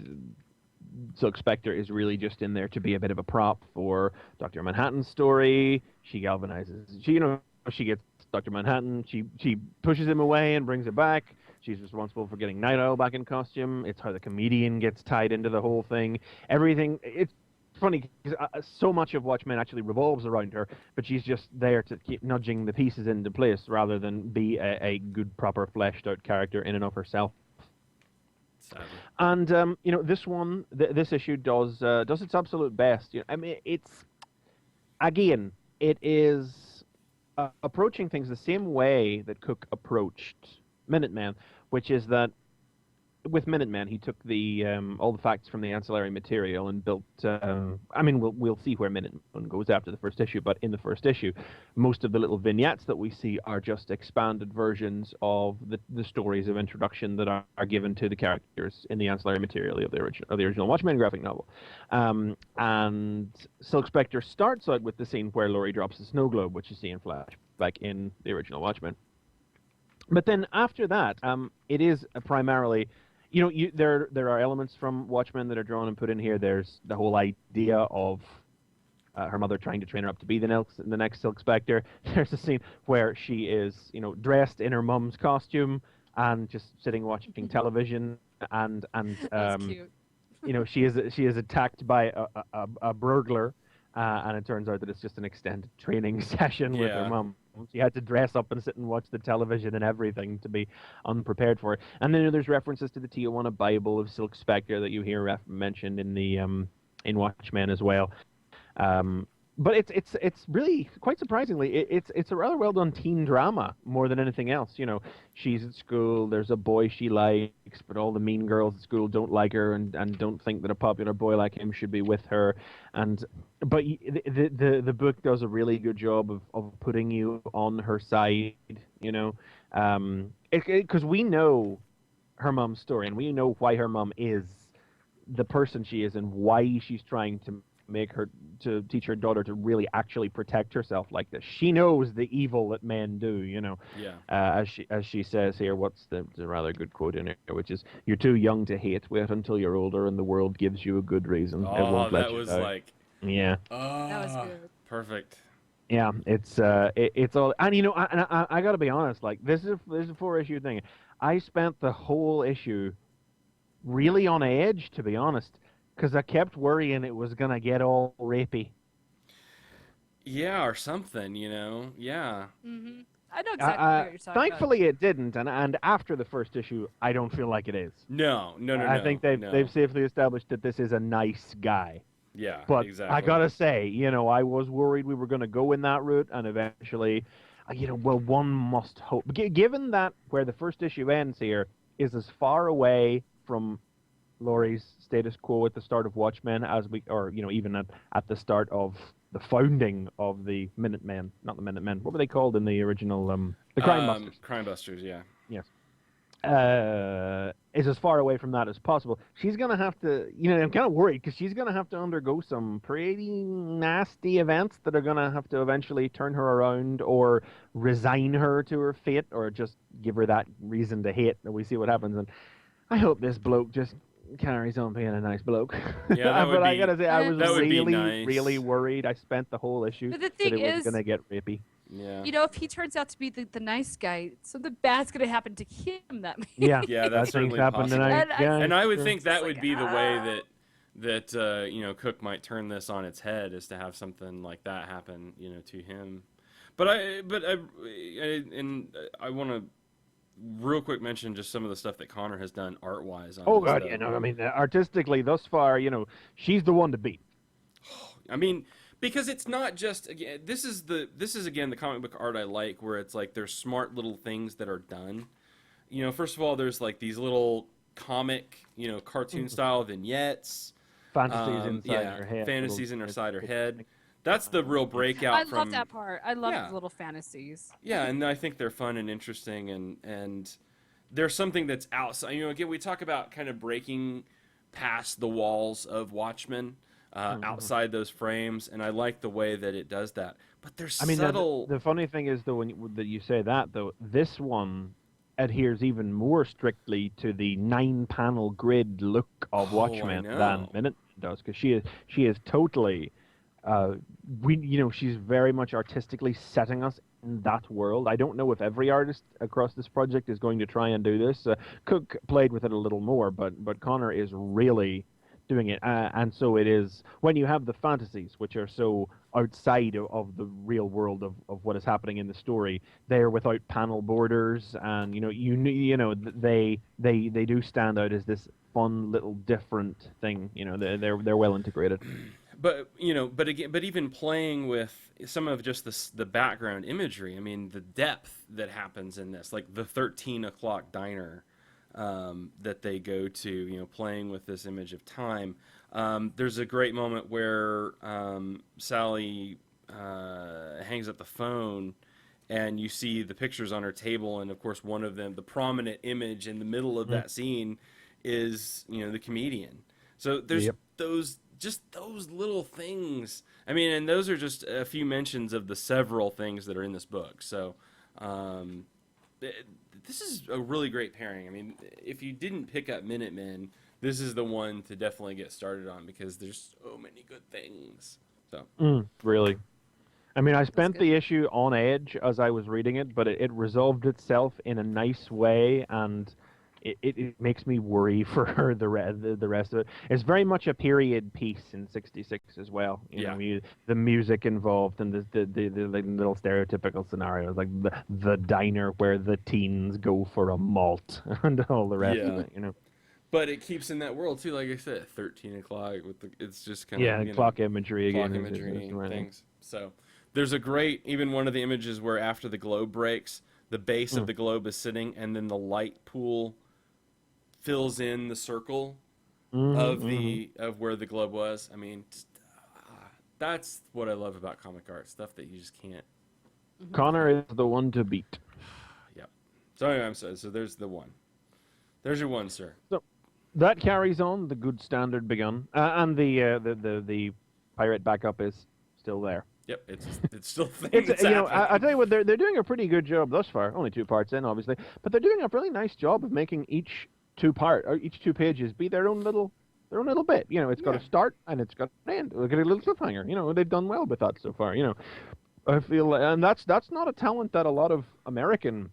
D: Silk Spectre is really just in there to be a bit of a prop for Dr. Manhattan's story. She galvanizes. She gets Dr. Manhattan. She pushes him away and brings it back. She's responsible for getting Night Owl back in costume. It's how the comedian gets tied into the whole thing. Everything. It's funny because so much of Watchmen actually revolves around her, but she's just there to keep nudging the pieces into place rather than be a good, proper, fleshed out character in and of herself.
B: Sadly.
D: And this one, this issue does its absolute best. I mean, it is approaching things the same way that Cook approached Minutemen, which is that with Minutemen, he took the all the facts from the ancillary material and built. We'll see where Minutemen goes after the first issue, but in the first issue, most of the little vignettes that we see are just expanded versions of the stories of introduction that are given to the characters in the ancillary material of the original Watchmen graphic novel. And Silk Spectre starts out with the scene where Laurie drops the snow globe, which you see in flashback in the original Watchmen. But then after that, it is primarily. There are elements from Watchmen that are drawn and put in here. There's the whole idea of her mother trying to train her up to be the next Silk Spectre. There's a scene where she is, dressed in her mum's costume and just sitting watching television, and
C: That's cute.
D: she is attacked by a burglar, and it turns out that it's just an extended training session with her mum. She had to dress up and sit and watch the television and everything to be unprepared for it. And then there's references to the Tijuana Bible of Silk Spectre that you hear mentioned in the in Watchmen as well. But it's really quite surprisingly it's a rather well done teen drama more than anything else. You know, she's at school. There's a boy she likes, but all the mean girls at school don't like her and don't think that a popular boy like him should be with her. But the book does a really good job of putting you on her side. You know, because we know her mom's story and we know why her mom is the person she is and why she's trying to teach her daughter to really actually protect herself like this. She knows the evil that men do, you know.
B: Yeah.
D: As she says here, what's the rather good quote in here, which is, "You're too young to hate. Wait until you're older, and the world gives you a good reason. It won't let
B: that
D: you
B: was
D: down."
B: like.
D: Yeah.
C: That was good.
B: Perfect.
D: Yeah, it's all, and you know, I got to be honest. Like this is a 4-issue thing. I spent the whole issue really on edge, to be honest. Because I kept worrying it was gonna get all rapey.
B: Yeah, or something, you know. Yeah.
C: Mm-hmm. I know exactly what you're talking
D: Thankfully, it didn't, and after the first issue, I don't feel like it is.
B: No.
D: I think they've safely established that this is a nice guy.
B: Yeah,
D: But
B: exactly.
D: I gotta say, you know, I was worried we were gonna go in that route, and eventually, you know, well, one must hope. Given that where the first issue ends here is as far away from Laurie's status quo at the start of Watchmen or you know, even at the start of the founding of the Minutemen, not the Minutemen. What were they called in the original? The Crime Busters.
B: Crime Busters, yeah.
D: Yes. Is as far away from that as possible. She's gonna have to, you know, I'm kind of worried because she's gonna have to undergo some pretty nasty events that are gonna have to eventually turn her around or resign her to her fate or just give her that reason to hate. And we see what happens. And I hope this bloke just carries on being a nice bloke.
B: Yeah, that would
D: but
B: be,
D: I gotta say, I was really,
B: nice.
D: really worried. I spent the whole issue
C: But the
D: that
C: thing
D: it was
C: is,
D: gonna get rapey.
B: Yeah.
C: you know, if he turns out to be the nice guy, something bad's going to happen to him. That means.
D: Yeah,
B: Yeah, that's
D: things
B: certainly
D: happen
B: possible.
D: tonight.
B: And I would
D: sure.
B: think that would be the way
C: ah.
B: that you know, Cook might turn this on its head, is to have something like that happen, you know, to him. But I want to real quick mention just some of the stuff that Connor has done art-wise on
D: Oh
B: this,
D: god,
B: though.
D: you know, I mean, artistically thus far, you know, she's the one to beat.
B: I mean, because it's not just, again, this is again the comic book art I like, where it's like there's smart little things that are done. You know, first of all, there's like these little comic, you know, cartoon style vignettes.
D: Fantasies inside her head.
B: Fantasies inside her head. That's the real breakout.
C: I love that part. I love the little fantasies.
B: Yeah, and I think they're fun and interesting, and there's something that's outside. You know, again, we talk about kind of breaking past the walls of Watchmen, outside those frames, and I like the way that it does that. But there's subtle.
D: The funny thing is, though, that you say that, though, this one adheres even more strictly to the 9-panel grid look of Watchmen than Minute does, because she is totally. She's very much artistically setting us in that world. I don't know if every artist across this project is going to try and do this. Cook played with it a little more, but Connor is really doing it. And so it is, when you have the fantasies, which are so outside of the real world of what is happening in the story, they're without panel borders, and they do stand out as this fun little different thing. You know, they're well integrated.
B: But even playing with some of just the background imagery. I mean, the depth that happens in this, like the 13 o'clock diner that they go to. You know, playing with this image of time. There's a great moment where Sally hangs up the phone, and you see the pictures on her table, and of course, one of them, the prominent image in the middle of that scene, is, you know, the comedian. So there's those little things. I mean, and those are just a few mentions of the several things that are in this book. So this is a really great pairing. I mean, if you didn't pick up Minutemen, this is the one to definitely get started on, because there's so many good things. So
D: really. I mean, I spent the issue on edge as I was reading it, but it resolved itself in a nice way, and it makes me worry for the rest of it. It's very much a period piece in '66 as well. You know, the music involved and the little stereotypical scenarios like the diner where the teens go for a malt and all the rest of it. You know.
B: But it keeps in that world too, like I said, 13 o'clock it's just kind of
D: clock imagery again.
B: Clock imagery and things. So there's a great even one of the images where after the globe breaks, the base of the globe is sitting, and then the light pool fills in the circle of where the globe was. I mean, that's what I love about comic art stuff that you just can't.
D: Connor is the one to beat.
B: Yep. So anyway, I'm sorry. So there's the one. There's your one, sir. So
D: that carries on. The good standard begun, and the pirate backup is still there.
B: Yep, it's still thing.
D: I tell you what, they're doing a pretty good job thus far. Only 2 parts in, obviously, but they're doing a really nice job of making each 2 pages be their own little bit. You know, it's got a start and it's got an end. Look at a little cliffhanger. You know, they've done well with that so far. You know, I feel, and that's not a talent that a lot of American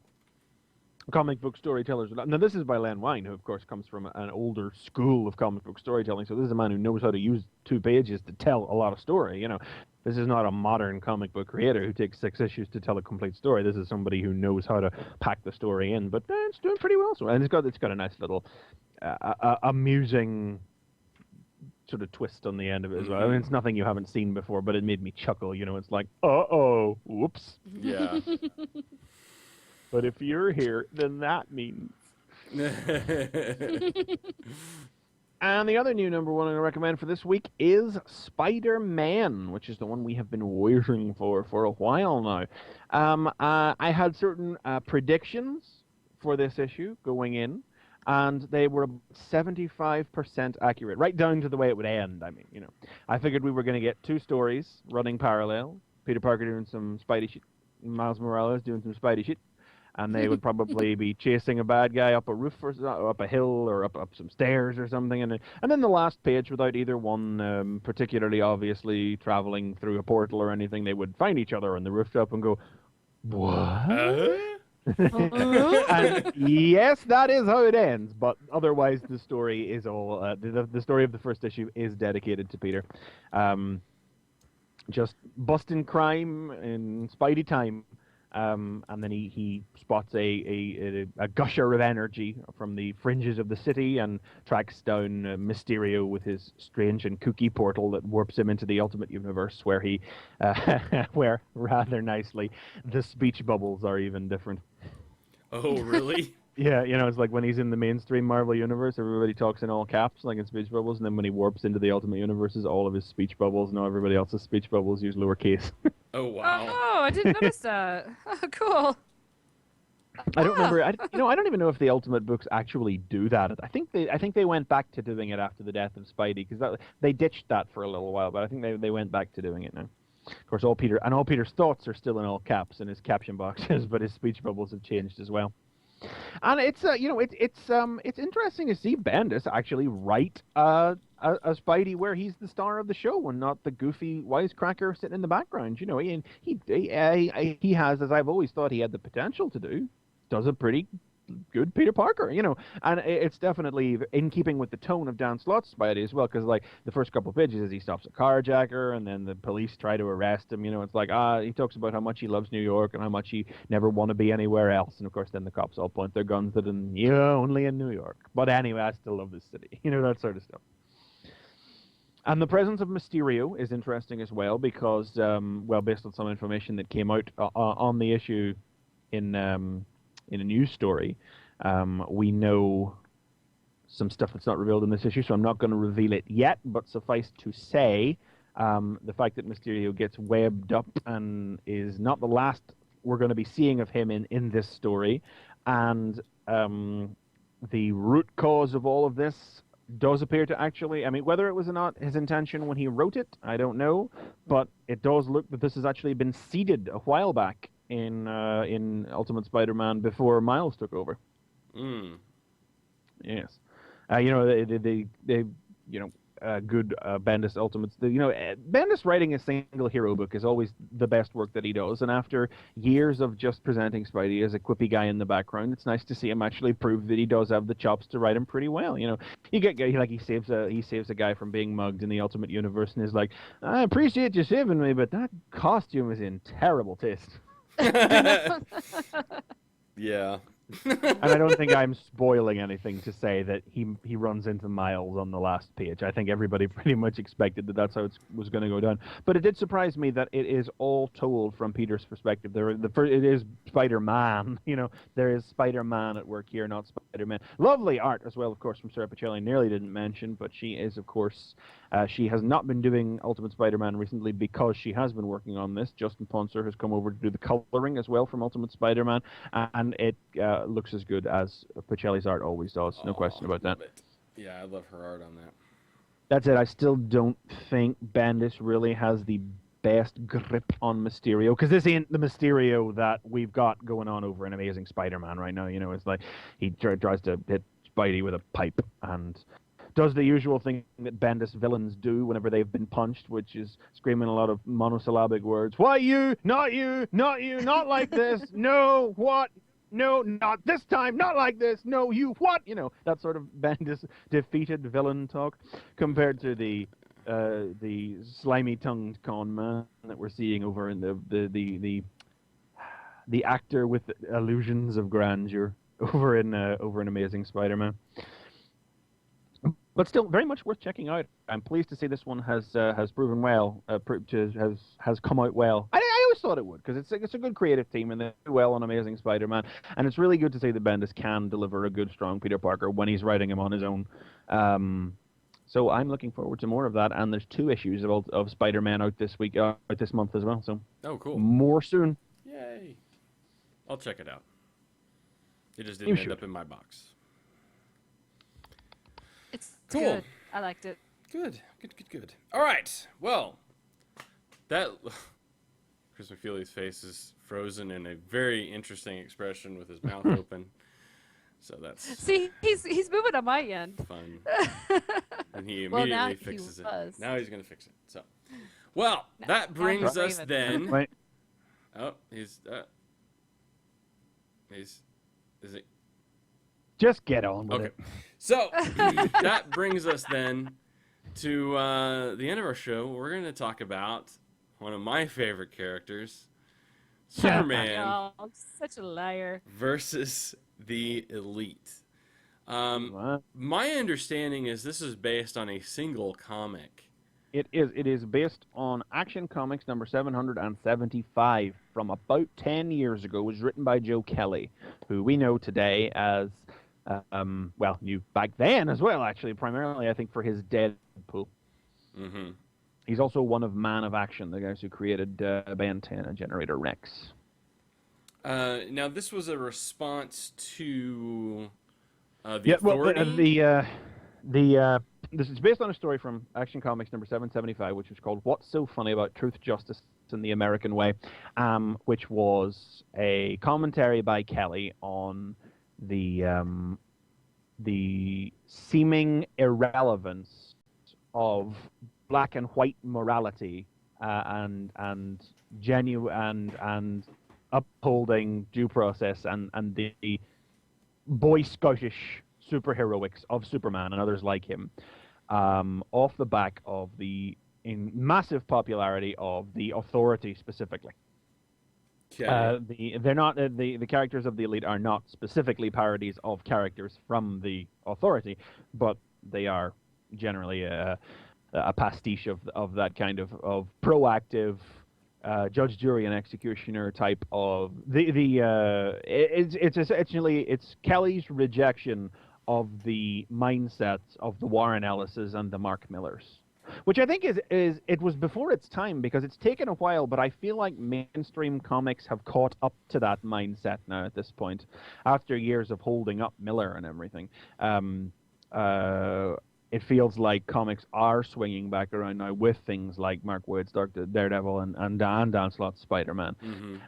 D: comic book storytellers. Now, this is by Len Wein, who of course comes from an older school of comic book storytelling. So this is a man who knows how to use 2 pages to tell a lot of story. You know, this is not a modern comic book creator who takes 6 issues to tell a complete story. This is somebody who knows how to pack the story in. But it's doing pretty well. So, and it's got a nice little amusing sort of twist on the end of it as well. I mean, it's nothing you haven't seen before, but it made me chuckle. You know, it's like, whoops.
B: Yeah.
D: But if you're here, then that means. And the other new number 1 I'm going to recommend for this week is Spider-Man, which is the one we have been waiting for a while now. I had certain predictions for this issue going in, and they were 75% accurate, right down to the way it would end. I mean, you know, I figured we were going to get 2 stories running parallel. Peter Parker doing some Spidey shit, Miles Morales doing some Spidey shit. And they would probably be chasing a bad guy up a roof or up a hill or up some stairs or something. And then the last page, without either one particularly obviously traveling through a portal or anything, they would find each other on the rooftop and go, what? And yes, that is how it ends. But otherwise, the story is all the story of the first issue is dedicated to Peter. Just busting crime in Spidey time. And then he spots a gusher of energy from the fringes of the city and tracks down Mysterio with his strange and kooky portal that warps him into the Ultimate Universe, where where rather nicely the speech bubbles are even different.
B: Oh, really?
D: Yeah, you know, it's like when he's in the mainstream Marvel universe, everybody talks in all caps, like in speech bubbles, and then when he warps into the Ultimate Universes, all of his speech bubbles, no, everybody else's speech bubbles use lowercase.
B: Oh, wow.
C: Oh, I didn't notice that. Oh, cool.
D: I don't remember. I don't even know if the Ultimate books actually do that. I think they went back to doing it after the death of Spidey, because they ditched that for a little while, but I think they went back to doing it now. Of course, all Peter's thoughts are still in all caps in his caption boxes, but his speech bubbles have changed as well. And it's it's interesting to see Bendis actually write a Spidey where he's the star of the show and not the goofy wisecracker sitting in the background. You know, he has, as I've always thought he had the potential to do, does a pretty good Peter Parker, you know, and it's definitely in keeping with the tone of Dan Slott's Spidey as well, because like the first couple of pages is he stops a carjacker and then the police try to arrest him, you know, it's like he talks about how much he loves New York and how much he never want to be anywhere else, and of course then the cops all point their guns at him, only in New York, but anyway, I still love this city, you know, that sort of stuff. And the presence of Mysterio is interesting as well because, based on some information that came out on the issue in a news story, we know some stuff that's not revealed in this issue, so I'm not going to reveal it yet, but suffice to say, the fact that Mysterio gets webbed up and is not the last we're going to be seeing of him in this story, and the root cause of all of this does appear to actually, I mean, whether it was not his intention when he wrote it, I don't know, but it does look that this has actually been seeded a while back in Ultimate Spider-Man before Miles took over. Yes. You know, they good Bendis Ultimates. Bendis writing a single hero book is always the best work that he does, and after years of just presenting Spidey as a quippy guy in the background, it's nice to see him actually prove that he does have the chops to write him pretty well. You get he saves a guy from being mugged in the Ultimate Universe, and is like, I appreciate you saving me, but that costume is in terrible taste.
B: Yeah.
D: And I don't think I'm spoiling anything to say that he runs into Miles on the last page. I think everybody pretty much expected that that's how it was going to go down. But it did surprise me that it is all told from Peter's perspective. It is Spider-Man. There is Spider-Man at work here, not Spider-Man. Lovely art as well, of course, from Sarah Pichelli. Nearly didn't mention, but she is, of course, she has not been doing Ultimate Spider-Man recently because she has been working on this. Justin Ponser has come over to do the coloring as well from Ultimate Spider-Man, and it looks as good as Pichelli's art always does. No question about that.
B: Yeah, I love her art on that.
D: That's it. I still don't think Bendis really has the best grip on Mysterio, because this ain't the Mysterio that we've got going on over in Amazing Spider-Man right now. It's like he tries to hit Spidey with a pipe and does the usual thing that Bendis villains do whenever they've been punched, which is screaming a lot of monosyllabic words. Why you? Not you? Not you? Not like this? No, what? No, not this time, not like this. No, you what? That sort of Bendis defeated villain talk, compared to the slimy-tongued con man that we're seeing over in the actor with illusions of grandeur over in Amazing Spider-Man. But still, very much worth checking out. I'm pleased to see this one has proven well, has come out well. I always thought it would, because it's a good creative team and they do well on Amazing Spider-Man, and it's really good to see that Bendis can deliver a good, strong Peter Parker when he's writing him on his own. So I'm looking forward to more of that, and there's 2 issues of Spider-Man out this month as well. So
B: cool.
D: More soon.
B: Yay! I'll check it out. It just didn't end up in my box.
C: It's
B: cool.
C: Good. I liked it.
B: Good. All right. Well, that Chris McFeely's face is frozen in a very interesting expression with his mouth open. So that's
C: See, he's moving on my end.
B: fun. And he immediately fixes it. Now he's gonna fix it. So, well, that brings us then.
D: Right.
B: Oh, is it?
D: Just get on with it.
B: So that brings us then to the end of our show. We're going to talk about one of my favorite characters, Superman.
C: Oh, such a liar.
B: Versus the Elite. My understanding is this is based on a single comic.
D: It is based on Action Comics number 775 from about 10 years ago. It was written by Joe Kelly, who we know today as knew back then as well, actually, primarily, I think, for his Deadpool.
B: Mm-hmm.
D: He's also one of Man of Action, the guys who created Ben 10 and Generator Rex.
B: Now, this was a response to the Authority?
D: This is based on a story from Action Comics number 775, which was called What's So Funny About Truth, Justice, and the American Way, which was a commentary by Kelly on the seeming irrelevance of black and white morality and genuine and upholding due process and the Boy Scoutish superheroics of Superman and others like him, off the back of the massive popularity of the Authority specifically.
B: Okay.
D: They're not the characters of the Elite are not specifically parodies of characters from the Authority, but they are generally a pastiche of that kind of proactive judge, jury, and executioner type of it's essentially it's Kelly's rejection of the mindsets of the Warren Ellises and the Mark Millers, which I think is it was before its time, because it's taken a while, but I feel like mainstream comics have caught up to that mindset now at this point, after years of holding up Miller and everything. It feels like comics are swinging back around now with things like Mark Waid's Daredevil and Dan Slott's Spider-Man,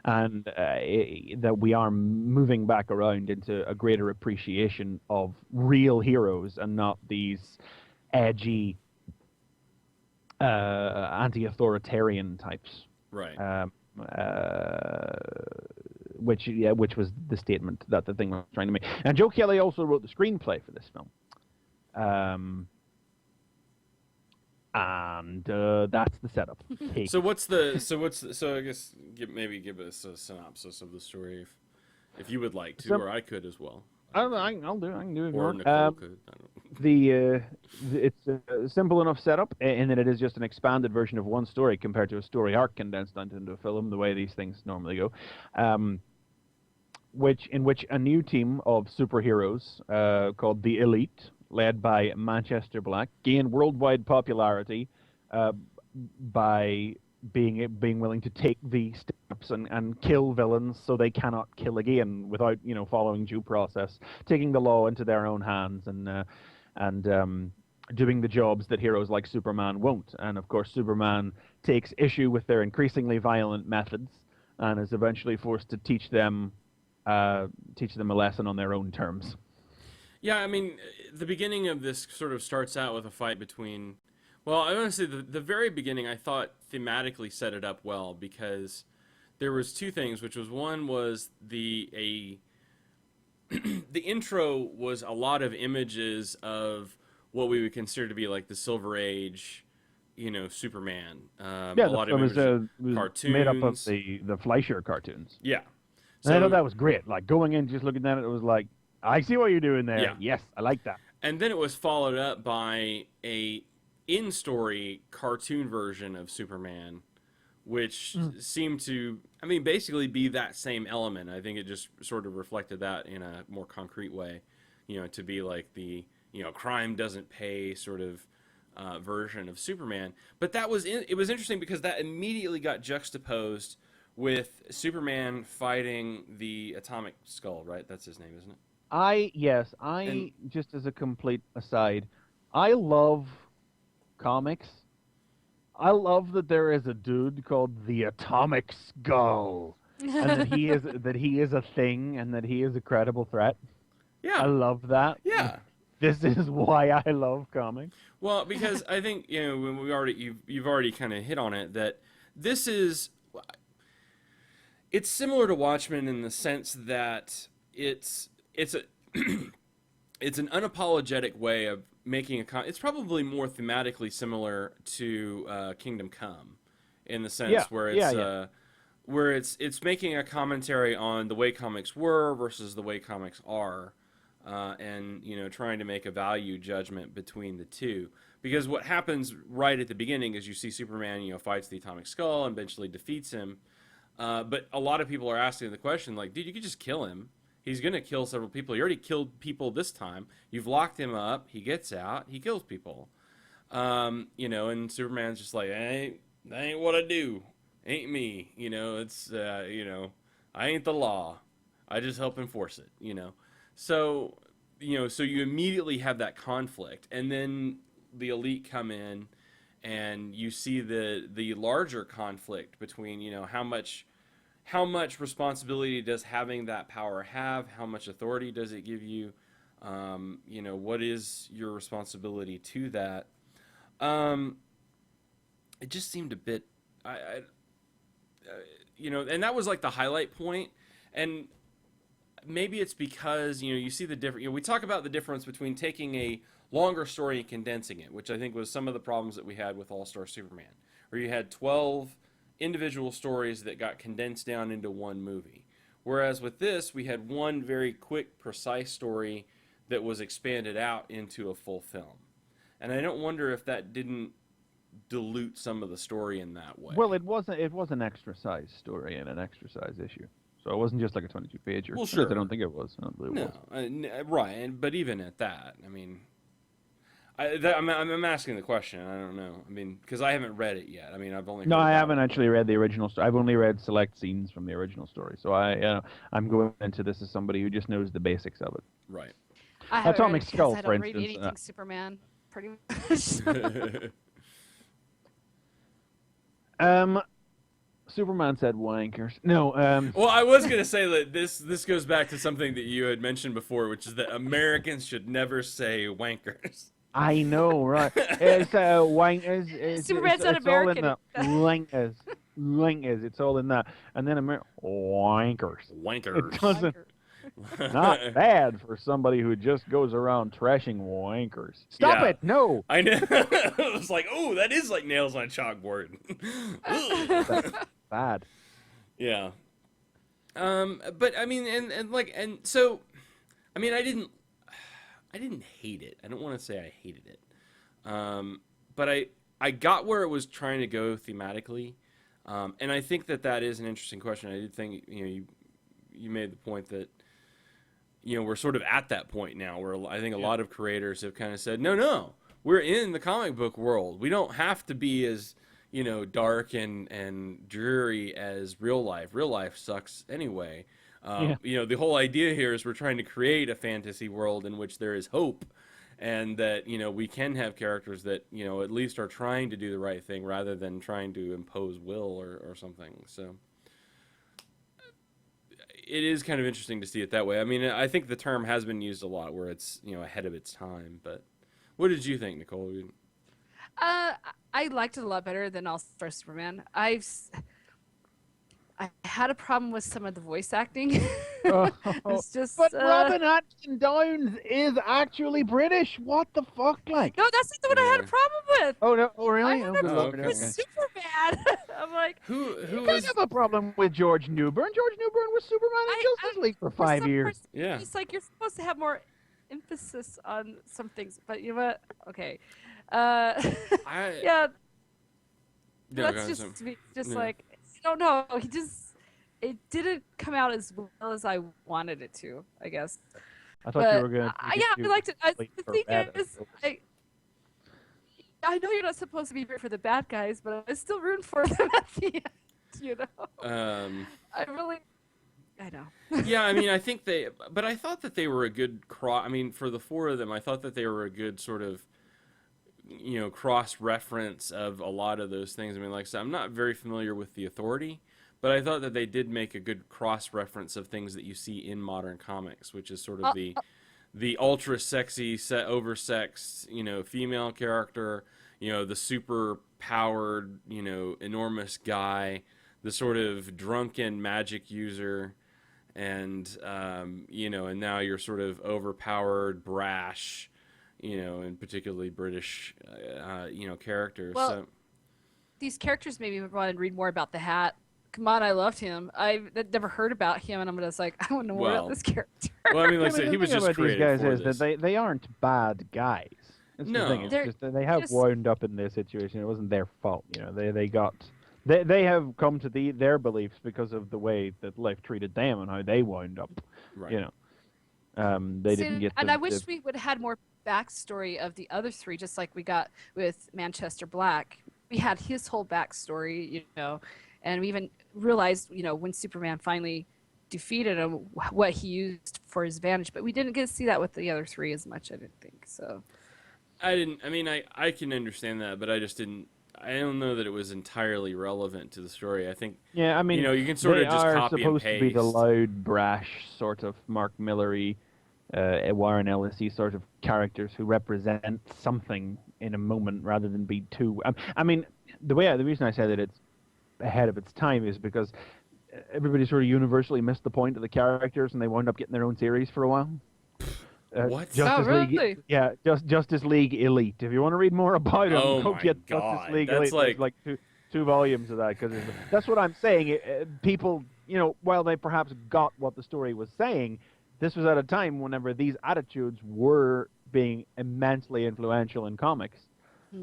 D: and that we are moving back around into a greater appreciation of real heroes and not these edgy anti-authoritarian types.
B: Right.
D: Which was the statement that the thing was trying to make. And Joe Kelly also wrote the screenplay for this film. And that's the setup.
B: So I guess give us a synopsis of the story if you would like to, or I could as well.
D: I can do it.
B: Or Nicole could. I don't.
D: It's a simple enough setup in that it is just an expanded version of one story compared to a story arc condensed into a film, the way these things normally go. In which a new team of superheroes called the Elite, led by Manchester Black, gain worldwide popularity by being willing to take the steps and kill villains so they cannot kill again without following due process, taking the law into their own hands and doing the jobs that heroes like Superman won't. And of course, Superman takes issue with their increasingly violent methods and is eventually forced to teach them a lesson on their own terms.
B: Yeah, I mean, the beginning of this sort of starts out with a fight between. Well, I want to say the very beginning I thought thematically set it up well, because there was two things, which was one was the intro was a lot of images of what we would consider to be like the Silver Age, Superman. A lot of images, cartoons
D: made up of the Fleischer cartoons.
B: Yeah.
D: So, and I thought that was great. Like going in, just looking at it, it was like, I see what you're doing there.
B: Yeah.
D: Yes, I like that.
B: And then it was followed up by a in-story cartoon version of Superman, which seemed to, basically be that same element. I think it just sort of reflected that in a more concrete way, to be like the, crime doesn't pay sort of version of Superman. But it was interesting because that immediately got juxtaposed with Superman fighting the Atomic Skull, right? That's his name, isn't it?
D: Just as a complete aside, I love comics. I love that there is a dude called the Atomic Skull, and that he is a thing, and that he is a credible threat.
B: Yeah,
D: I love that.
B: Yeah,
D: this is why I love comics.
B: Well, because I think when you've already kind of hit on it, that this is it's similar to Watchmen in the sense that it's an unapologetic way of making it's probably more thematically similar to Kingdom Come, in the sense where it's making a commentary on the way comics were versus the way comics are, and trying to make a value judgment between the two. Because what happens right at the beginning is you see Superman fights the Atomic Skull and eventually defeats him, but a lot of people are asking the question like, dude, you could just kill him. He's going to kill several people. He already killed people this time. You've locked him up. He gets out. He kills people. And Superman's just like, that ain't what I do. Ain't me. It's, I ain't the law. I just help enforce it, So, so you immediately have that conflict. And then the Elite come in and you see the larger conflict between, how much responsibility does having that power have? How much authority does it give you? What is your responsibility to that? It just seemed a bit, and that was like the highlight point. And maybe it's because, you see the difference. We talk about the difference between taking a longer story and condensing it, which I think was some of the problems that we had with All-Star Superman, where you had 12 individual stories that got condensed down into one movie. Whereas with this, we had one very quick, precise story that was expanded out into a full film. And I don't wonder if that didn't dilute some of the story in that way.
D: Well, it was an extra size story and an extra size issue. So it wasn't just like a 22-pager.
B: Well, sure.
D: I don't think it was. I don't believe it was.
B: Right. But even at that, I'm asking the question. I don't know. Because I haven't read it yet. I've only.
D: No, I haven't actually read the original story. I've only read select scenes from the original story. So I'm going into this as somebody who just knows the basics of it.
B: Right.
D: Atomic Skull, for instance.
C: I don't read anything Superman, pretty much.
D: Superman said wankers. No.
B: Well, I was gonna say that this goes back to something that you had mentioned before, which is that Americans should never say wankers.
D: I know, right? It's wank.
C: Superman's not
D: It's all in
C: American.
D: the wankers. Wankers. It's all in that. And then wankers. It
B: Wankers.
D: doesn't. Not bad for somebody who just goes around trashing wankers. Stop
B: Yeah.
D: it! No.
B: I know. It was like, oh, that is like nails on a chalkboard.
D: That's bad.
B: Yeah. But I mean, and so, I mean, I didn't hate it. I don't want to say I hated it. But I got where it was trying to go thematically. And I think that is an interesting question. I did think, you made the point that, we're sort of at that point now where I think a lot of creators have kind of said, no, we're in the comic book world. We don't have to be as, dark and dreary as real life. Real life sucks anyway. The whole idea here is we're trying to create a fantasy world in which there is hope, and that, we can have characters that, at least are trying to do the right thing rather than trying to impose will or something. So it is kind of interesting to see it that way. I mean, I think the term has been used a lot where it's, ahead of its time. But what did you think, Nicole?
C: I liked it a lot better than All-Star Superman. I had a problem with some of the voice acting. It's just,
D: but Robin Atkinson Downes is actually British. What the fuck, like?
C: No, that's not the one I had a problem with.
D: Oh no! Oh really?
C: I had a
D: good
C: problem
D: lord,
C: with
D: okay.
C: Superman. I'm like,
B: Who
D: I
B: was?
D: have a problem with George Newbern. George Newbern was Superman in Justice League for 5 years.
B: Yeah.
C: It's like you're supposed to have more emphasis on some things, but you know what? Okay. Yeah. That's just like, I don't know. It didn't come out as well as I wanted it to, I guess.
D: I thought you were going to.
C: I liked it. The thing is, I know you're not supposed to be rooting for the bad guys, but I'm still rooting for them at the end, I know.
B: Yeah, I mean, I think but I thought that they were a good I mean, for the four of them, I thought that they were a good sort of, cross-reference of a lot of those things. I mean, like I said, I'm not very familiar with the Authority, but I thought that they did make a good cross-reference of things that you see in modern comics, which is sort of the ultra-sexy, oversexed, female character, the super-powered, enormous guy, the sort of drunken magic user, and, and now you're sort of overpowered, brash, and particularly British, characters.
C: Well,
B: so
C: these characters made me want to read more about the Hat. Come on, I loved him. I've never heard about him, and I'm just like, I want to know more about this character.
B: Well, I mean, like I said, he was
D: the thing
B: just
D: about these
B: created
D: guys
B: for
D: is
B: this.
D: that they aren't bad guys. That's
B: No.
D: the thing. It's
C: They're
D: just that they have
C: just-
D: wound up in this situation. It wasn't their fault. They have come to their beliefs because of the way that life treated them and how they wound up.
B: Right.
D: They didn't get.
C: And I wish we would have had more backstory of the other three, just like we got with Manchester Black. We had his whole backstory, and we even realized, when Superman finally defeated him, what he used for his advantage. But we didn't get to see that with the other three as much, I didn't think. So
B: I can understand that, but I just didn't. I don't know that it was entirely relevant to the story. I think.
D: Yeah, I mean,
B: you can sort of just copy and
D: supposed
B: paste.
D: to be the loud, brash sort of Mark Millery, Warren Ellis-y sort of characters who represent something in a moment rather than be too. I mean, the reason I say that it's ahead of its time is because everybody sort of universally missed the point of the characters, and they wound up getting their own series for a while.
B: What?
D: Justice
C: really?
D: League, yeah, Justice League Elite. If you want to read more about them,
B: Oh
D: go
B: my
D: get
B: God.
D: Justice League
B: That's
D: Elite.
B: like-
D: There's two volumes of that, because that's what I'm saying. People, while they perhaps got what the story was saying, this was at a time whenever these attitudes were being immensely influential in comics,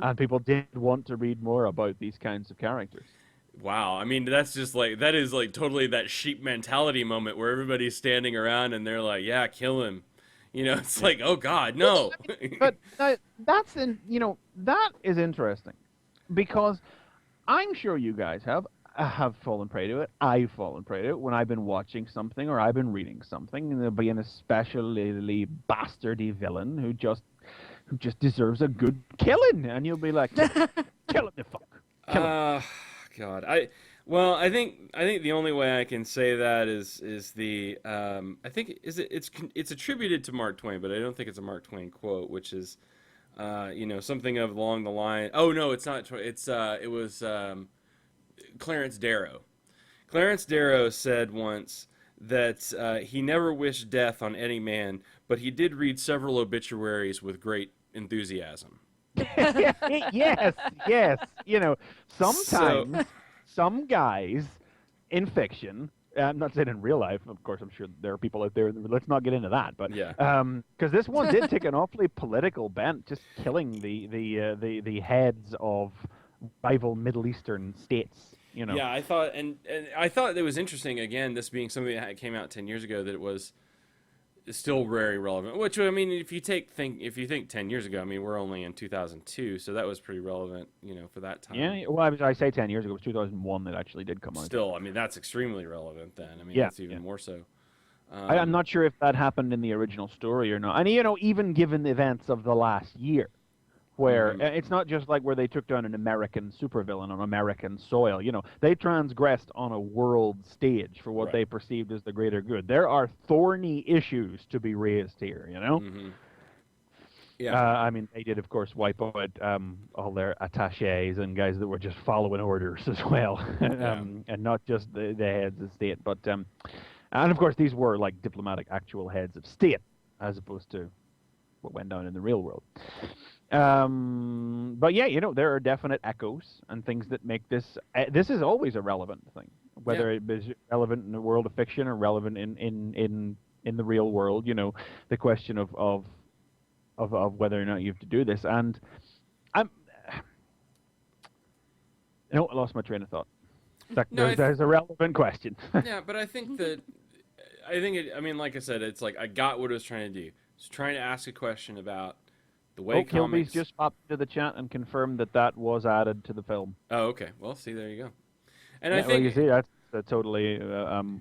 D: and people did want to read more about these kinds of characters.
B: Wow, I mean, that is like totally that sheep mentality moment where everybody's standing around and they're like, yeah, kill him. It's like, oh God, no.
D: But that is interesting, because I'm sure you guys have fallen prey to it. I've fallen prey to it when I've been watching something or I've been reading something, and there'll be an especially bastardy villain who just deserves a good killing, and you'll be like, kill him the fuck. Kill him.
B: God, I think the only way I can say that is the I think it's attributed to Mark Twain, but I don't think it's a Mark Twain quote, which is Something along the line. Oh no, it's not. It was Clarence Darrow. Clarence Darrow said once that he never wished death on any man, but he did read several obituaries with great enthusiasm.
D: Yes, yes.
B: So,
D: Sometimes some guys in fiction. I'm not saying in real life. Of course, I'm sure there are people out there. Let's not get into that. But
B: yeah,
D: because this one did take an awfully political bent, just killing the heads of rival Middle Eastern states.
B: yeah. I thought, and I thought it was interesting. Again, this being something that came out 10 years ago, that it was still very relevant. Which, I mean, if you think 10 years ago, I mean, we're only in 2002, so that was pretty relevant, for that time.
D: Yeah. Well, I say 10 years ago. It was 2001 that actually did come out.
B: Still, I mean, that's extremely relevant then. I mean,
D: Yeah,
B: that's even more so.
D: I'm not sure if that happened in the original story or not. And even given the events of the last year, where it's not just like where they took down an American supervillain on American soil. They transgressed on a world stage for what
B: Right.
D: they perceived as the greater good. There are thorny issues to be raised here.
B: Yeah.
D: I mean, they did, of course, wipe out all their attaches and guys that were just following orders as well, and not just the heads of state. But and of course, these were like diplomatic, actual heads of state, as opposed to what went down in the real world. But yeah, there are definite echoes and things that make this. This is always a relevant thing, whether it is relevant in the world of fiction or relevant in the real world. The question of whether or not you have to do this. And I lost my train of thought. There's a relevant question.
B: Yeah, but I think I mean, like I said, it's like I got what it was trying to do. It's trying to ask a question about the way
D: Kilby's
B: comics.
D: just popped into the chat and confirmed that was added to the film.
B: Oh, okay. Well, see, there you go. And
D: Yeah,
B: I think
D: you see, that's totally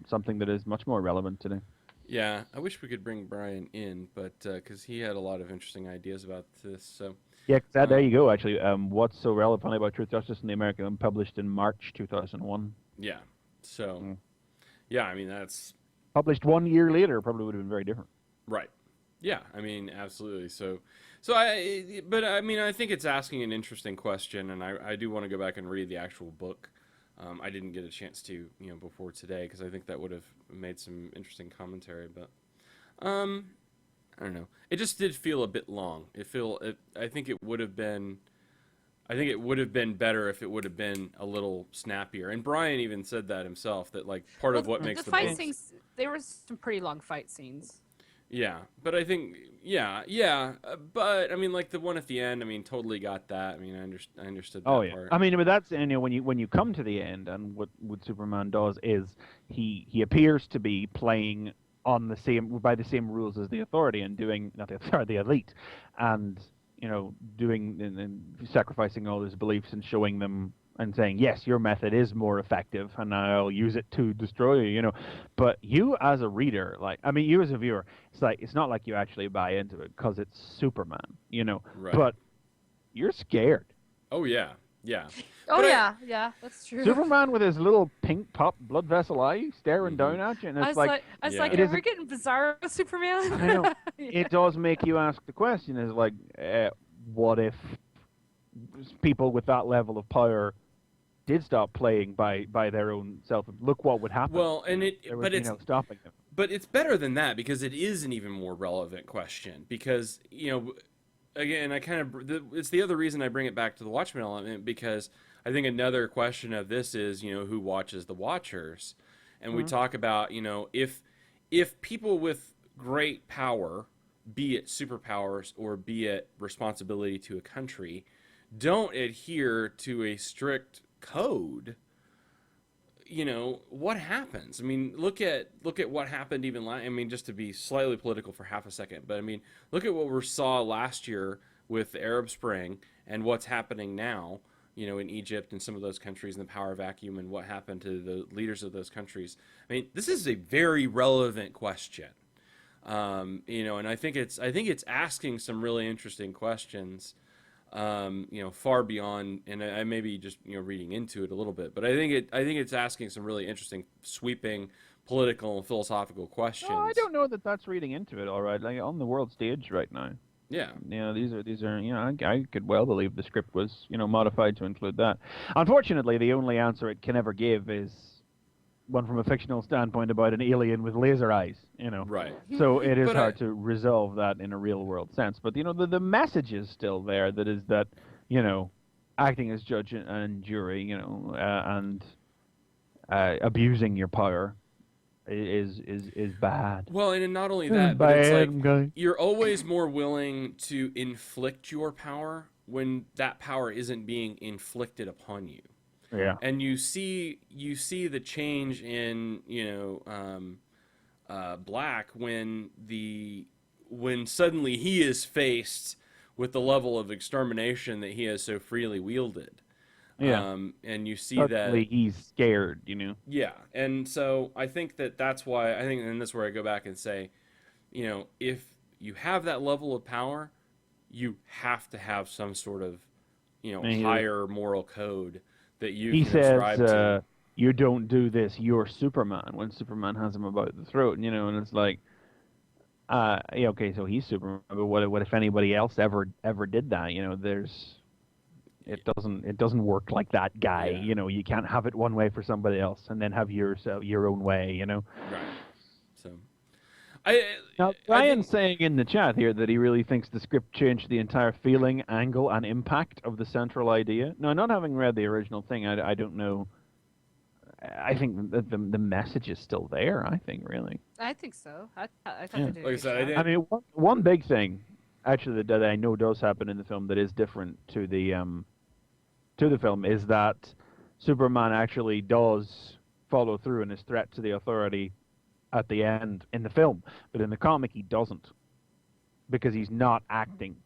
D: something that is much more relevant today.
B: Yeah, I wish we could bring Brian in, but because he had a lot of interesting ideas about this. So
D: Yeah, there you go. Actually, what's so relevant about Truth, Justice, and the American, published in March 2001.
B: yeah, so yeah, I mean that's
D: Published 1 year later, probably would have been very different.
B: right. Yeah, I mean absolutely. But I mean I think it's asking an interesting question, and I do want to go back and read the actual book. I didn't get a chance to, before today, because I think that would have made some interesting commentary. But I don't know. It just did feel a bit long. I think it would have been. I think it would have been better if it would have been a little snappier. And Brian even said that himself. That like part of what makes the
C: fight
B: books.
C: scenes. There were some pretty long fight scenes.
B: Yeah, but I think but I mean, like the one at the end, I mean, totally got that. I mean, I understood that part.
D: I mean, but that's when you come to the end, and what Superman does is he appears to be playing on by the same rules as the Authority and doing the elite, and doing and sacrificing all his beliefs and showing them and saying, yes, your method is more effective, and I'll use it to destroy you. But you as a reader, you as a viewer, it's not like you actually buy into it because it's Superman,
B: Right.
D: But you're scared.
B: Oh yeah, yeah.
C: Oh
B: But
C: yeah, that's true.
D: Superman with his little pink pop blood vessel eye staring down at you, and
C: I
D: it's
C: was
D: like,
C: like,
B: Yeah.
C: are we getting bizarre with Superman?
D: I know, it does make you ask the question: is like, what if people with that level of power did stop playing by their own self? Look what would happen.
B: Well, and
D: no stopping them.
B: But it's better than that, because it is an even more relevant question. Because again, it's the other reason I bring it back to the Watchmen element, because I think another question of this is who watches the Watchers, and we talk about if people with great power, be it superpowers or be it responsibility to a country, don't adhere to a strict code, what happens? I mean, look at what happened just to be slightly political for half a second, but I mean, look at what we saw last year with the Arab Spring and what's happening now, in Egypt and some of those countries, and the power vacuum, and what happened to the leaders of those countries. I mean, this is a very relevant question. And I think it's asking some really interesting questions. Far beyond, and I may be just reading into it a little bit, but I think it's asking some really interesting, sweeping political and philosophical questions.
D: No, I don't know that that's reading into it. All right, like on the world stage right now,
B: Yeah.
D: You know, these are you know, I could well believe the script was, you know, modified to include that. Unfortunately, the only answer it can ever give is one from a fictional standpoint about an alien with laser eyes, you know.
B: Right.
D: So it is
B: But
D: hard to resolve that in a real world sense. But you know, the message is still there. That is that, you know, acting as judge and jury, you know, and abusing your power is bad.
B: Well, and not only that, but it's
D: Bad
B: like
D: guy.
B: you're always more willing to inflict your power when that power isn't being inflicted upon you.
D: Yeah.
B: And you see the change in, Black when suddenly he is faced with the level of extermination that he has so freely wielded.
D: Yeah.
B: And you see
D: Suddenly
B: that.
D: he's scared, you know.
B: Yeah, and so I think that's why and that's where I go back and say, you know, if you have that level of power, you have to have some sort of, you know,
D: And
B: higher moral code that you
D: he
B: can
D: says,
B: ascribe to.
D: "You don't do this. You're Superman." When Superman has him about the throat, you know, and it's like, yeah, okay, so he's Superman, but what if anybody else ever did that? You know, it doesn't work like that, guy.
B: Yeah.
D: You know, you can't have it one way for somebody else and then have your own way. You know.
B: Right. So,
D: Now,
B: I
D: Brian's
B: think,
D: saying in the chat here that he really thinks the script changed the entire feeling, angle, and impact of the central idea. Now, not having read the original thing, I don't know. I think that the message is still there. I think, really.
C: I think so. I thought
D: Yeah.
C: they did a
B: Like I
C: good
B: said, I
C: job.
B: didn't-
D: I mean, one big thing, actually, that I know does happen in the film that is different to the film is that Superman actually does follow through in his threat to the authority at the end in the film, but in the comic he doesn't, because he's not acting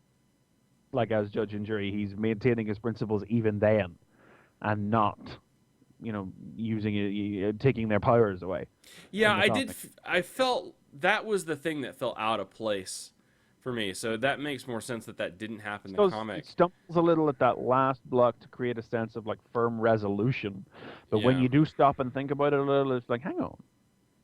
D: like as judge and jury. He's maintaining his principles even then, and not, you know, using it, taking their powers away.
B: yeah,
D: in the
B: I
D: comic.
B: did. I felt that was the thing that felt out of place for me. So that makes more sense that didn't happen in the comic.
D: It stumbles a little at that last block to create a sense of like firm resolution, but when
B: Yeah.
D: you do stop and think about it a little, it's like, hang on,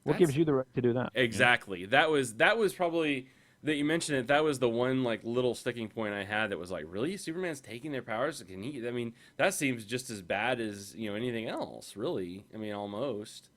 D: what gives you the right to do that?
B: Exactly. That was probably that you mentioned it. That was the one like little sticking point I had that was like, really, Superman's taking their powers? Can he? I mean, that seems just as bad as, you know, anything else. Really, I mean, almost.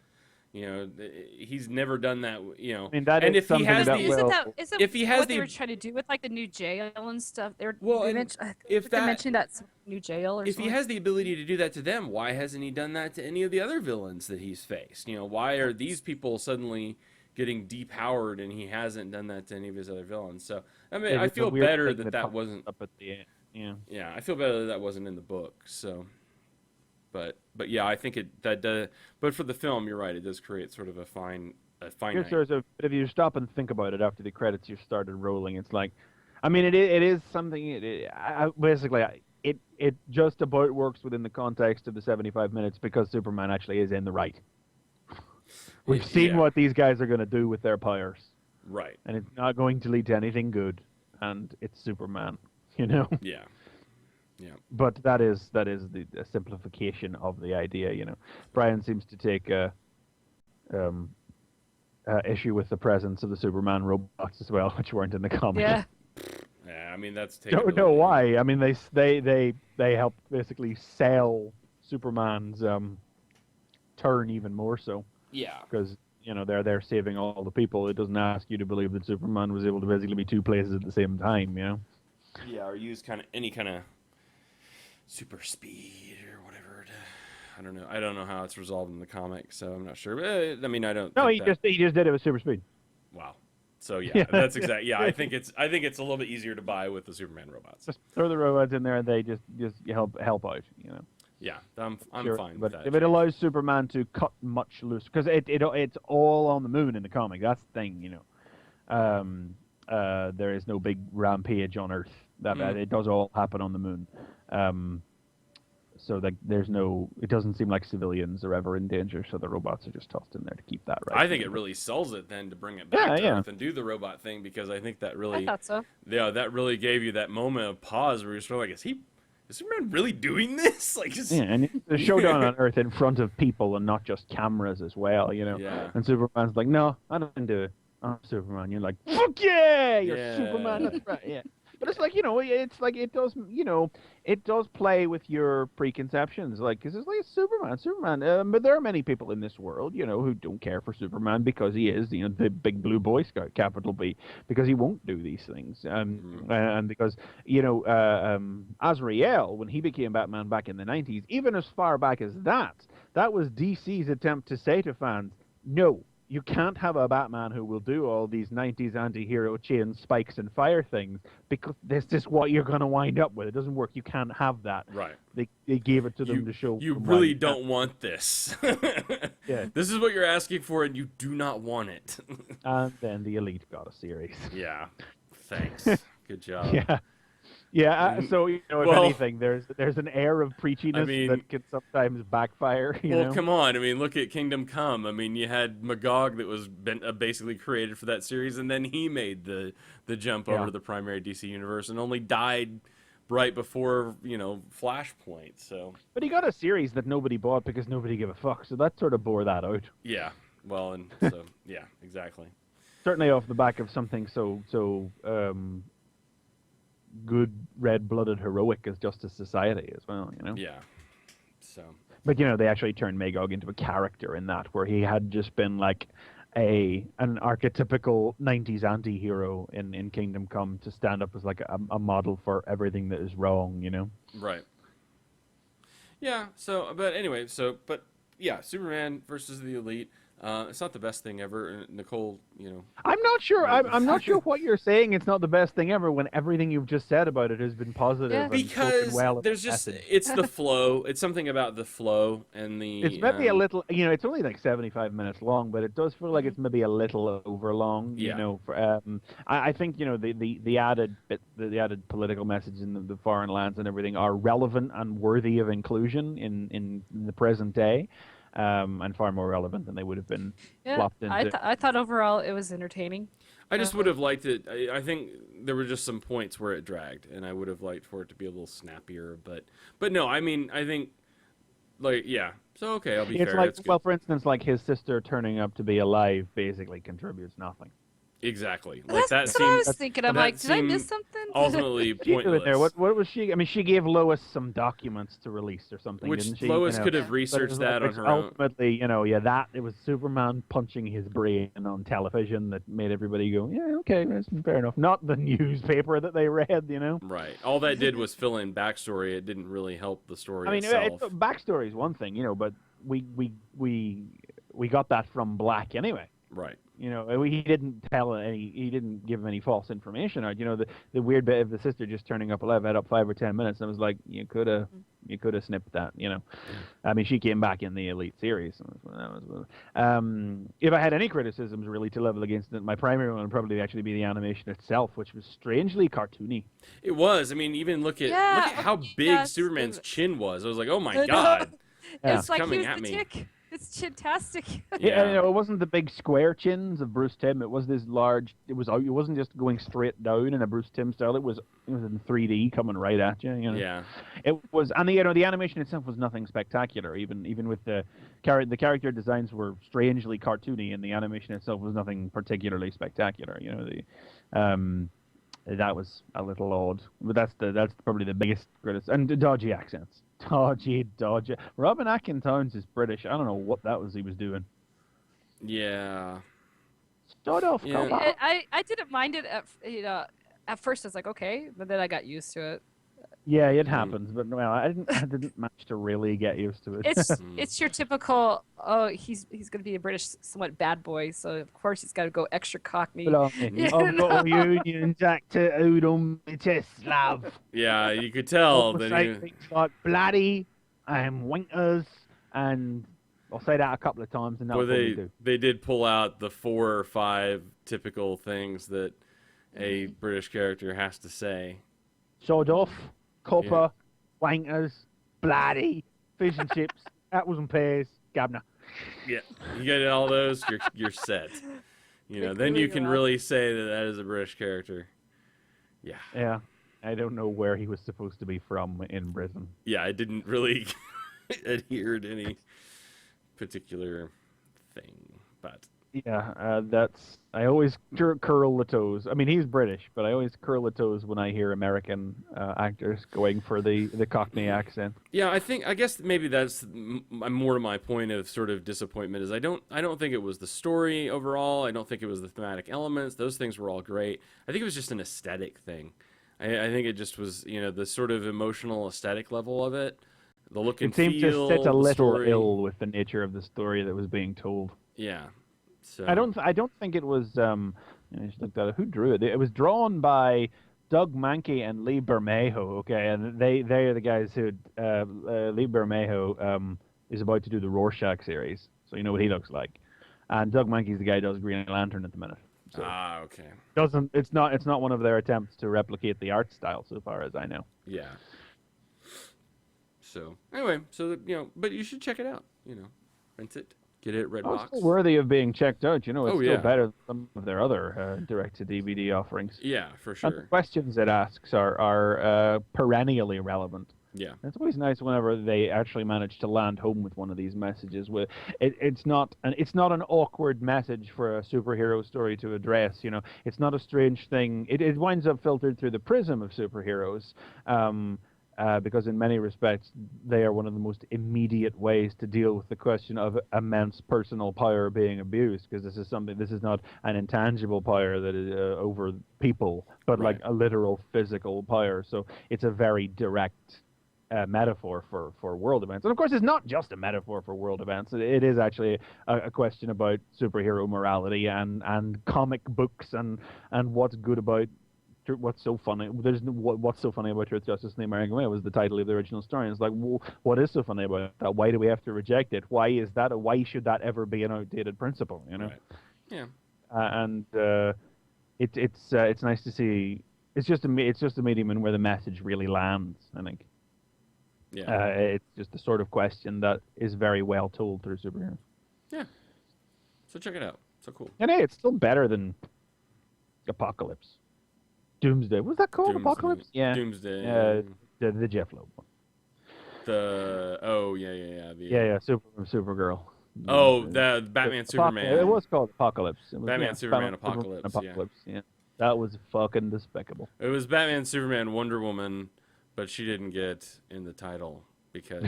B: You know, he's never done that. You know,
D: I mean, that
B: and
D: is
B: if he has
D: something
B: the
D: that
C: Isn't
B: if he has
C: what
B: the-
C: they were trying to do with like the new jail and stuff? They were
B: Well,
C: they
B: and
C: mentioned, I
B: if
C: think they
B: that-
C: mentioned that new jail or
B: if
C: something.
B: he has the ability to do that to them, why hasn't he done that to any of the other villains that he's faced? You know, why are these people suddenly getting depowered and he hasn't done that to any of his other villains? So I mean, I
D: it's a
B: feel
D: weird
B: better
D: thing
B: that
D: pops
B: wasn't.
D: up at the end. Yeah.
B: Yeah, I feel better that wasn't in the book. So, but yeah, I think but for the film, you're right. It does create sort of a finite.
D: But if you stop and think about it after the credits you started rolling, it's like, I mean, it is something. Basically, it just about works within the context of the 75 minutes because Superman actually is in the right. We've seen
B: Yeah.
D: what these guys are going to do with their powers,
B: Right.
D: and it's not going to lead to anything good. And it's Superman, you know.
B: Yeah. Yeah.
D: But that is the simplification of the idea, you know. Brian seems to take issue with the presence of the Superman robots as well, which weren't in the comic.
C: Yeah.
B: Yeah. I mean, that's taken
D: Don't
B: a
D: know
B: little-
D: why. I mean, they help basically sell Superman's turn even more so,
B: Yeah.
D: because you know they're saving all the people. It doesn't ask you to believe that Superman was able to basically be two places at the same time, you know.
B: Yeah, or use any kind of super speed or whatever. I don't know. I don't know how it's resolved in the comic, so I'm not sure. But I mean, I don't.
D: No,
B: think
D: he just did it with super speed.
B: Wow. So yeah,
D: Yeah.
B: that's exactly. Yeah, I think it's a little bit easier to buy with the Superman robots.
D: Just throw the robots in there, and they just help out, you know.
B: Yeah, I'm
D: Sure,
B: fine with
D: but
B: that.
D: if it allows Superman to cut much loose, because it's all on the moon in the comic. That's the thing, you know. There is no big rampage on Earth. That it does all happen on the moon. So like it doesn't seem like civilians are ever in danger. So the robots are just tossed in there to keep that right.
B: I think it really sells it then to bring it back to
D: Yeah.
B: Earth and do the robot thing, because I think that
C: I
B: really,
C: thought so.
B: yeah, that really gave you that moment of pause where you're sort of like, is Superman really doing this? Like, just,
D: Yeah, and the showdown on Earth in front of people and not just cameras as well, you know.
B: Yeah.
D: And Superman's like, no, I don't do it. I'm Superman. You're like, fuck yeah, you're
B: Yeah.
D: Superman. That's right. Yeah. But it's like, it's like it does, it does play with your preconceptions. Like, because it's like Superman. But there are many people in this world, who don't care for Superman because he is, the big blue Boy Scout, capital B, because he won't do these things. And because, Azrael, when he became Batman back in the 90s, even as far back as that was DC's attempt to say to fans, no, you can't have a Batman who will do all these 90s anti-hero chain spikes and fire things because this is what you're going to wind up with. It doesn't work. You can't have that.
B: Right.
D: They gave it to them to show.
B: You really don't want this.
D: Yeah.
B: This is what you're asking for, and you do not want it.
D: And then the Elite got a series.
B: Yeah. Thanks. Good job.
D: Yeah. Yeah, so if
B: well,
D: anything, there's an air of preachiness that can sometimes backfire. You know?
B: Come on. I mean, look at Kingdom Come. I mean, you had Magog that was basically created for that series, and then he made the jump over to the primary DC universe, and only died right before Flashpoint. So. But
D: he got a series that nobody bought because nobody gave a fuck. So that sort of bore that out.
B: Yeah. Well, and so yeah, exactly.
D: Certainly off the back of something so good, red-blooded, heroic as Justice Society as well,
B: Yeah. So.
D: But they actually turned Magog into a character in that, where he had just been like an archetypical 90s anti-hero in Kingdom Come to stand up as like a model for everything that is wrong,
B: Right. Yeah. So, but anyway, but yeah, Superman versus the Elite. It's not the best thing ever, Nicole.
D: I'm not sure. I'm not sure what you're saying. It's not the best thing ever when everything you've just said about it has been positive.
C: Yeah.
D: And
B: because
D: well
B: there's just it's the flow. It's something about the flow and the.
D: It's maybe a little. It's only like 75 minutes long, but it does feel like it's maybe a little over long.
B: Yeah.
D: I think the added the added political message in the foreign lands and everything are relevant and worthy of inclusion in the present day. And far more relevant than they would have been flopped into.
C: I thought overall it was entertaining.
B: I just would have liked it. I think there were just some points where it dragged, and I would have liked for it to be a little snappier. But no, I mean, I think, So okay, I'll be fair.
D: It's like, for instance, like his sister turning up to be alive basically contributes nothing.
B: Exactly.
C: Like
B: that's
C: what I was thinking. I'm like, did I miss something?
B: Ultimately pointless.
D: There? What was she? I mean, she gave Lois some documents to release or something,
B: which
D: didn't she?
B: Lois could have researched that on her own.
D: Ultimately, that it was Superman punching his brain on television that made everybody go, yeah, okay, that's fair enough. Not the newspaper that they read,
B: Right. All that did was fill in backstory. It didn't really help the story itself.
D: Backstory is one thing, but we got that from Black anyway.
B: Right.
D: He didn't he didn't give any false information out. The weird bit of the sister just turning up alive had up 5 or 10 minutes, and I was like, you could have snipped that. I mean, she came back in the Elite series. If I had any criticisms really to level against it, my primary one would probably actually be the animation itself, which was strangely cartoony.
B: It was. I mean, even look at how big Superman's chin was. I was like, oh my god,
C: it's like
B: coming
C: he was
B: at
C: the
B: me.
C: tick. It's chintastic.
D: Yeah, it wasn't the big square chins of Bruce Timm. It was this large. It wasn't just going straight down in a Bruce Timm style. It was in 3D coming right at you.
B: Yeah.
D: It was, and the animation itself was nothing spectacular. Even with the character designs were strangely cartoony, and the animation itself was nothing particularly spectacular. That was a little odd. But that's probably the biggest criticism. And the dodgy accents. Dodgy. Robin Atkin-Towns is British. I don't know what that was he was doing.
B: Yeah.
D: Start off.
C: Yeah, I didn't mind it at first. I was like, okay, but then I got used to it.
D: Yeah, it happens, but I didn't manage to really get used to it.
C: It's your typical he's going to be a British somewhat bad boy, so of course he's got to go extra cockney.
D: I've got a Union Jack tattooed on my chest, love.
B: Yeah, you could tell that
D: things like bloody and winkers, and I'll say that a couple of times, and
B: they did pull out the 4 or 5 typical things that a British character has to say.
D: Sod off. Copper, wankers, bloody, fish and chips, apples and pears, Gabner.
B: Yeah, you get all those, you're set. Then you can really say that is a British character. Yeah.
D: Yeah, I don't know where he was supposed to be from in Britain.
B: Yeah, I didn't really adhere to any particular thing, but
D: Yeah, that's. I always curl the toes. I mean, he's British, but I always curl the toes when I hear American actors going for the Cockney accent.
B: Yeah, I guess maybe that's more to my point of sort of disappointment is I don't think it was the story overall. I don't think it was the thematic elements. Those things were all great. I think it was just an aesthetic thing. I think it just was, the sort of emotional aesthetic level of it, the look and
D: It seemed to sit
B: feel,
D: a
B: the
D: little
B: story.
D: ill with the nature of the story that was being told.
B: Yeah. So
D: I don't think it was. I just looked at it. Who drew it? It was drawn by Doug Mankey and Lee Bermejo. Okay, and they are the guys who Lee Bermejo is about to do the Rorschach series, so you know what he looks like. And Doug Mankey's the guy who does Green Lantern at the minute. So
B: okay.
D: it's not one of their attempts to replicate the art style, so far as I know.
B: Yeah. So anyway, but you should check it out. Rent it, get it at
D: It's
B: Redbox.
D: still worthy of being checked out. It's
B: yeah.
D: still better than some of their other direct-to-DVD offerings.
B: Yeah, for
D: And
B: sure.
D: the questions it asks are perennially relevant.
B: Yeah.
D: It's always nice whenever they actually manage to land home with one of these messages. It's not an awkward message for a superhero story to address. It's not a strange thing. It winds up filtered through the prism of superheroes. Because in many respects they are one of the most immediate ways to deal with the question of immense personal power being abused. Because this is not an intangible power that is over people, but
B: Right.
D: like a literal physical power. So it's a very direct metaphor for world events. And of course, it's not just a metaphor for world events. It is actually a question about superhero morality and comic books and what's good about. What's so funny? What's so funny about Truth, Justice, and the American Way was the title of the original story. And it's like, well, what is so funny about that? Why do we have to reject it? Why is that? Why should that ever be an outdated principle?
B: Right. Yeah.
D: It's nice to see. It's just a medium in where the message really lands. I think.
B: Yeah.
D: It's just the sort of question that is very well told through superheroes.
B: Yeah. So check it out. So cool.
D: And hey, it's still better than Apocalypse. Doomsday. Was that called Apocalypse? Yeah.
B: Doomsday.
D: The Jeff Loeb one.
B: Yeah.
D: Supergirl.
B: Oh, the Batman Superman.
D: It was called Apocalypse. It was,
B: Batman Superman Apocalypse.
D: Apocalypse. Yeah. That was fucking despicable.
B: It was Batman Superman Wonder Woman, but she didn't get in the title because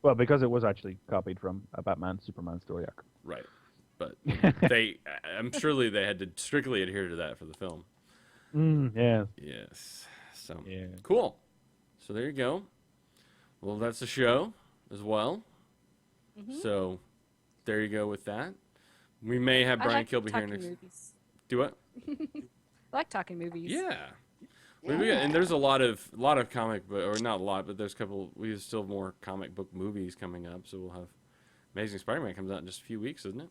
D: well, because it was actually copied from a Batman Superman story arc.
B: Right. But I'm surely they had to strictly adhere to that for the film.
D: Yeah.
B: Yes. So
D: Yeah.
B: cool. So there you go. Well, that's the show as well.
C: Mm-hmm.
B: So there you go with that. We may have Brian Kilby here next.
C: Movies.
B: Do what?
C: I like talking movies.
B: Yeah. And there's a lot of comic book, or not a lot, but there's a couple. We still have more comic book movies coming up. So we'll have Amazing Spider-Man comes out in just a few weeks, isn't it?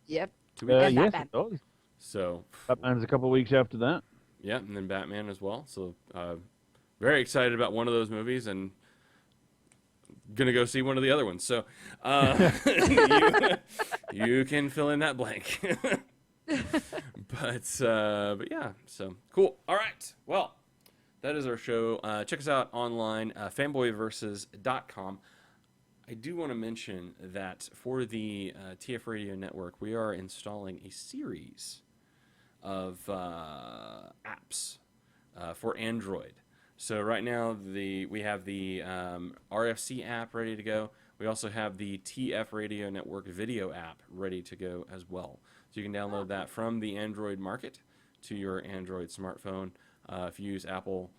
C: Yep.
B: 2 weeks.
C: And
D: Yes,
C: Batman.
D: it does.
B: So
D: Batman's a couple of weeks after that.
B: yeah, and then Batman as well. So very excited about one of those movies and gonna go see one of the other ones. So you can fill in that blank. but yeah, so cool. All right. Well, that is our show. Check us out online, fanboyversus.com. I do want to mention that for the TF Radio Network, we are installing a series of apps for Android. So right now we have the RFC app ready to go. We also have the TF Radio Network video app ready to go as well. So you can download that from the Android market to your Android smartphone. If you use Apple,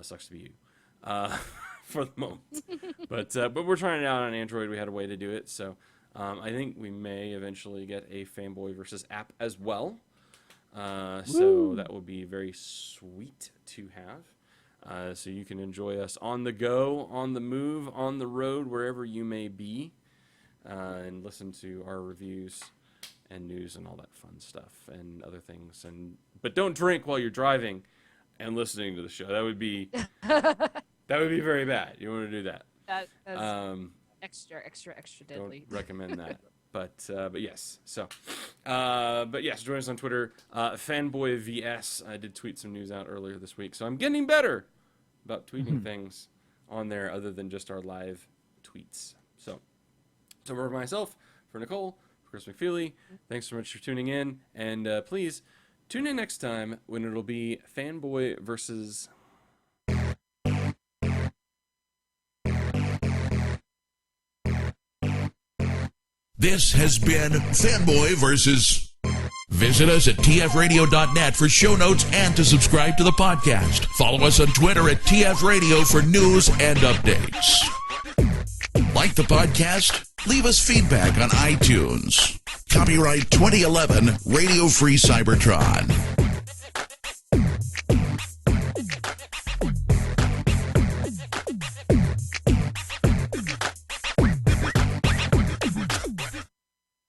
B: sucks to be you for the moment. But we're trying it out on Android. We had a way to do it. So I think we may eventually get a Fanboy Versus app as well. So that would be very sweet to have. So you can enjoy us on the go, on the move, on the road, wherever you may be, and listen to our reviews and news and all that fun stuff and other things. But don't drink while you're driving and listening to the show. That would be very bad. You don't want to do that.
C: That's extra deadly.
B: Don't recommend that. But yes. So, but yes, join us on Twitter, Fanboy VS. I did tweet some news out earlier this week, so I'm getting better about tweeting things on there other than just our live tweets. So for myself, for Nicole, for Chris McFeely. Thanks so much for tuning in. And please tune in next time when it'll be Fanboy Versus.
A: This has been Fanboy Versus. Visit us at tfradio.net for show notes and to subscribe to the podcast. Follow us on Twitter at tfradio for news and updates. Like the podcast? Leave us feedback on iTunes. Copyright 2011 Radio Free Cybertron.